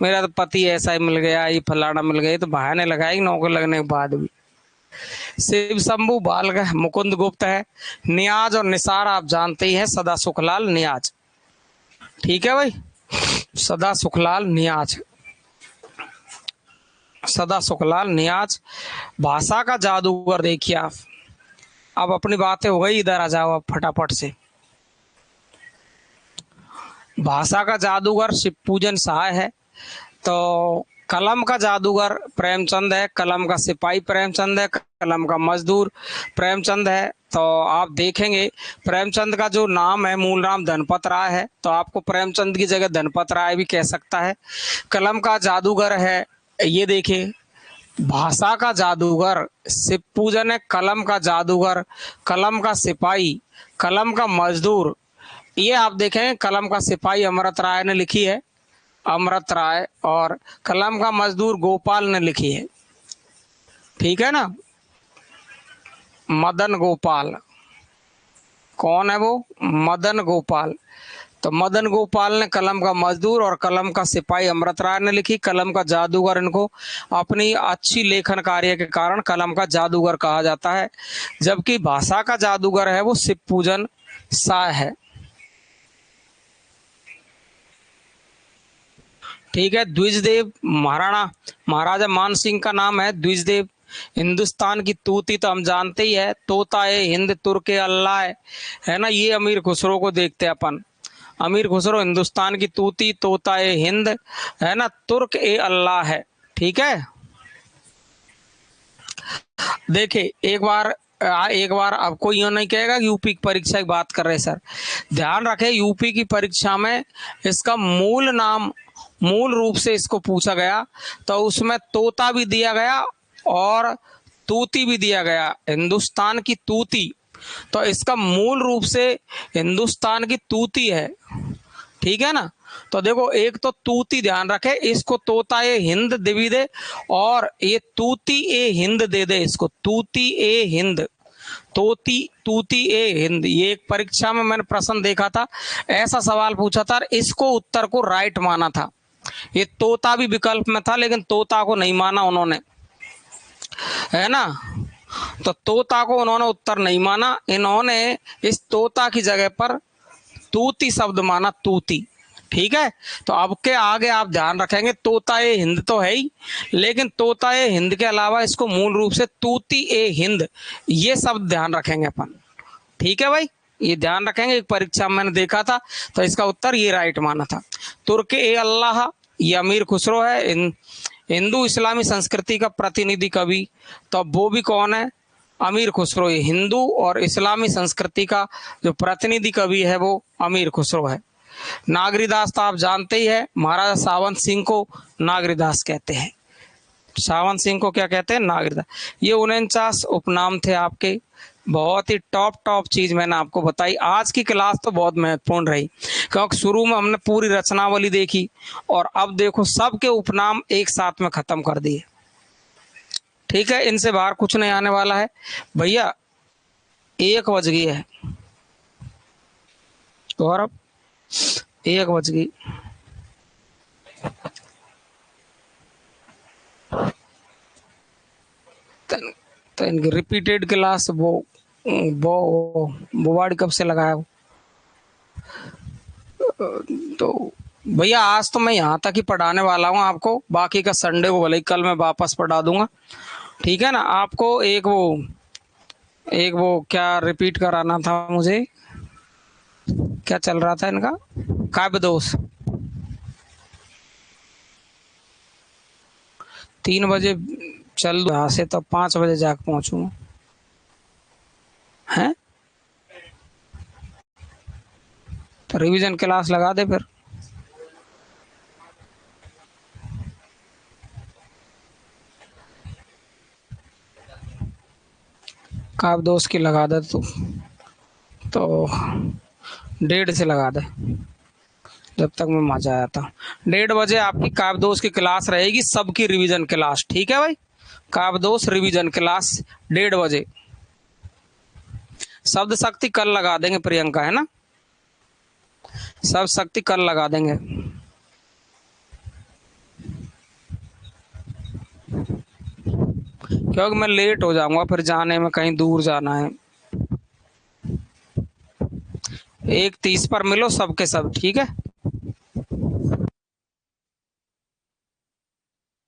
मेरा तो पति ऐसा ही मिल गया, ये फलाना मिल गया, तो बहाने लगाएगी नौकरी लगने के बाद भी। शिव शंभू बाल मुकुंद गुप्त है। नियाज और निसार आप जानते ही हैं, सदा सुखलाल नियाज। ठीक है भाई, सदा सुखलाल नियाज, सदा सुखलाल नियाज। भाषा का जादूगर देखिए आप। अब अपनी बातें हो गई, इधर आ जाओ आप फटाफट से। भाषा का जादूगर शिवपूजन सहाय है। तो कलम का जादूगर प्रेमचंद है, कलम का सिपाही प्रेमचंद है, कलम का मजदूर प्रेमचंद है। तो आप देखेंगे प्रेमचंद का जो नाम है, मूल नाम धनपत राय है, तो आपको प्रेमचंद की जगह धनपत राय भी कह सकता है। कलम का जादूगर है, ये देखिए, भाषा का जादूगर शिव पूजन है, कलम का जादूगर, कलम का सिपाही, कलम का मजदूर ये आप देखें कलम का सिपाही अमृत राय ने लिखी है, अमृत राय, और कलम का मजदूर गोपाल ने लिखी है। ठीक है ना, मदन गोपाल। कौन है वो? मदन गोपाल। तो मदन गोपाल ने कलम का मजदूर और कलम का सिपाही अमृत राय ने लिखी। कलम का जादूगर इनको अपनी अच्छी लेखन कार्य के कारण कलम का जादूगर कहा जाता है, जबकि भाषा का जादूगर है वो शिव पूजन शाह है। ठीक है, द्विजदेव महाराजा मान सिंह का नाम है द्विजदेव। हिंदुस्तान की तूती तो हम जानते ही है, तोता है हिंद तुर्क अल्लाह है ना। ये अमीर खुसरो को देखते हैं अपन। अमीर खुसरो हिंदुस्तान की तूती, तोता ए हिंद है ना, तुर्क ए अल्लाह है। ठीक है, देखिए एक बार आपको यूँ नहीं कहेगा यूपी की परीक्षा की बात कर रहे सर, ध्यान रखें यूपी की परीक्षा में इसका मूल रूप से इसको पूछा गया तो उसमें तोता भी दिया गया और तूती भी दिया गया। हिंदुस्तान की तूती, तो इसका मूल रूप से हिंदुस्तान की तूती है। ठीक है ना, तो देखो एक तो तूती ध्यान रखे, इसको तोता ए हिंद भी दे और ये तूती ए हिंद दे दे, इसको तूती ए हिंद, तूती ए हिंद। ये एक परीक्षा में मैंने प्रश्न देखा था, ऐसा सवाल पूछा था, इसको उत्तर को राइट माना था। ये तोता भी विकल्प में था लेकिन तोता को नहीं माना उन्होंने, है ना। तो तोता को उन्होंने उत्तर नहीं माना, इन्होंने इस तोता की जगह पर तूती शब्द माना, तूती। ठीक है, तो अब के आगे आप ध्यान रखेंगे तोता ए हिंद तो है ही, लेकिन तोता ए हिंद के अलावा इसको मूल रूप से तूती ए हिंद ये शब्द ध्यान रखेंगे अपन। ठीक है भाई, ये ध्यान रखेंगे, एक परीक्षा में मैंने देखा था तो इसका उत्तर ये राइट माना था। तुर्क ए अल्लाह, ये अमीर खुसरो है, हिंदू इस्लामी संस्कृति का प्रतिनिधि कवि, तो वो भी कौन है? अमीर खुसरो। ये हिंदू और इस्लामी संस्कृति का जो प्रतिनिधि कवि है वो अमीर खुसरो है। नागरीदास तो आप जानते ही है, महाराजा सावंत सिंह को नागरीदास कहते हैं। सावंत सिंह को क्या कहते हैं? नागरीदास। ये 49 उपनाम थे आपके। बहुत ही टॉप चीज मैंने आपको बताई। आज की क्लास तो बहुत महत्वपूर्ण रही क्योंकि शुरू में हमने पूरी रचनावली देखी और अब देखो सबके उपनाम एक साथ में खत्म कर दिए। ठीक है, इनसे बाहर कुछ नहीं आने वाला है भैया। 1 बज गई है गौरव, 1 बज गई। तो इनकी रिपीटेड क्लास वो वार्ड कब से लगाया हो? तो भैया आज तो मैं यहाँ तक ही पढ़ाने वाला हूँ आपको, बाकी का संडे को भले ही कल मैं वापस पढ़ा दूंगा। ठीक है ना, आपको एक वो क्या रिपीट कराना था मुझे, क्या चल रहा था इनका? काव्य दोष। 3 बजे चल यहाँ से तो 5 बजे जाकर पहुंचूंगा, हैं? तो रिवीजन क्लास लगा दे फिर। काव्य दोष की लगा दे तो 1:30 से लगा दे, जब तक मैं मजा आया था। 1:30 बजे आपकी काव्य दोष की क्लास रहेगी, सबकी रिवीजन क्लास। ठीक है भाई, काव्य दोष रिवीजन क्लास 1:30 बजे। शब्द शक्ति कल लगा देंगे प्रियंका, है ना, शब्द शक्ति कल लगा देंगे। क्योंकि मैं लेट हो जाऊंगा फिर जाने में, कहीं दूर जाना है। 1:30 पर मिलो सबके सब, ठीक है।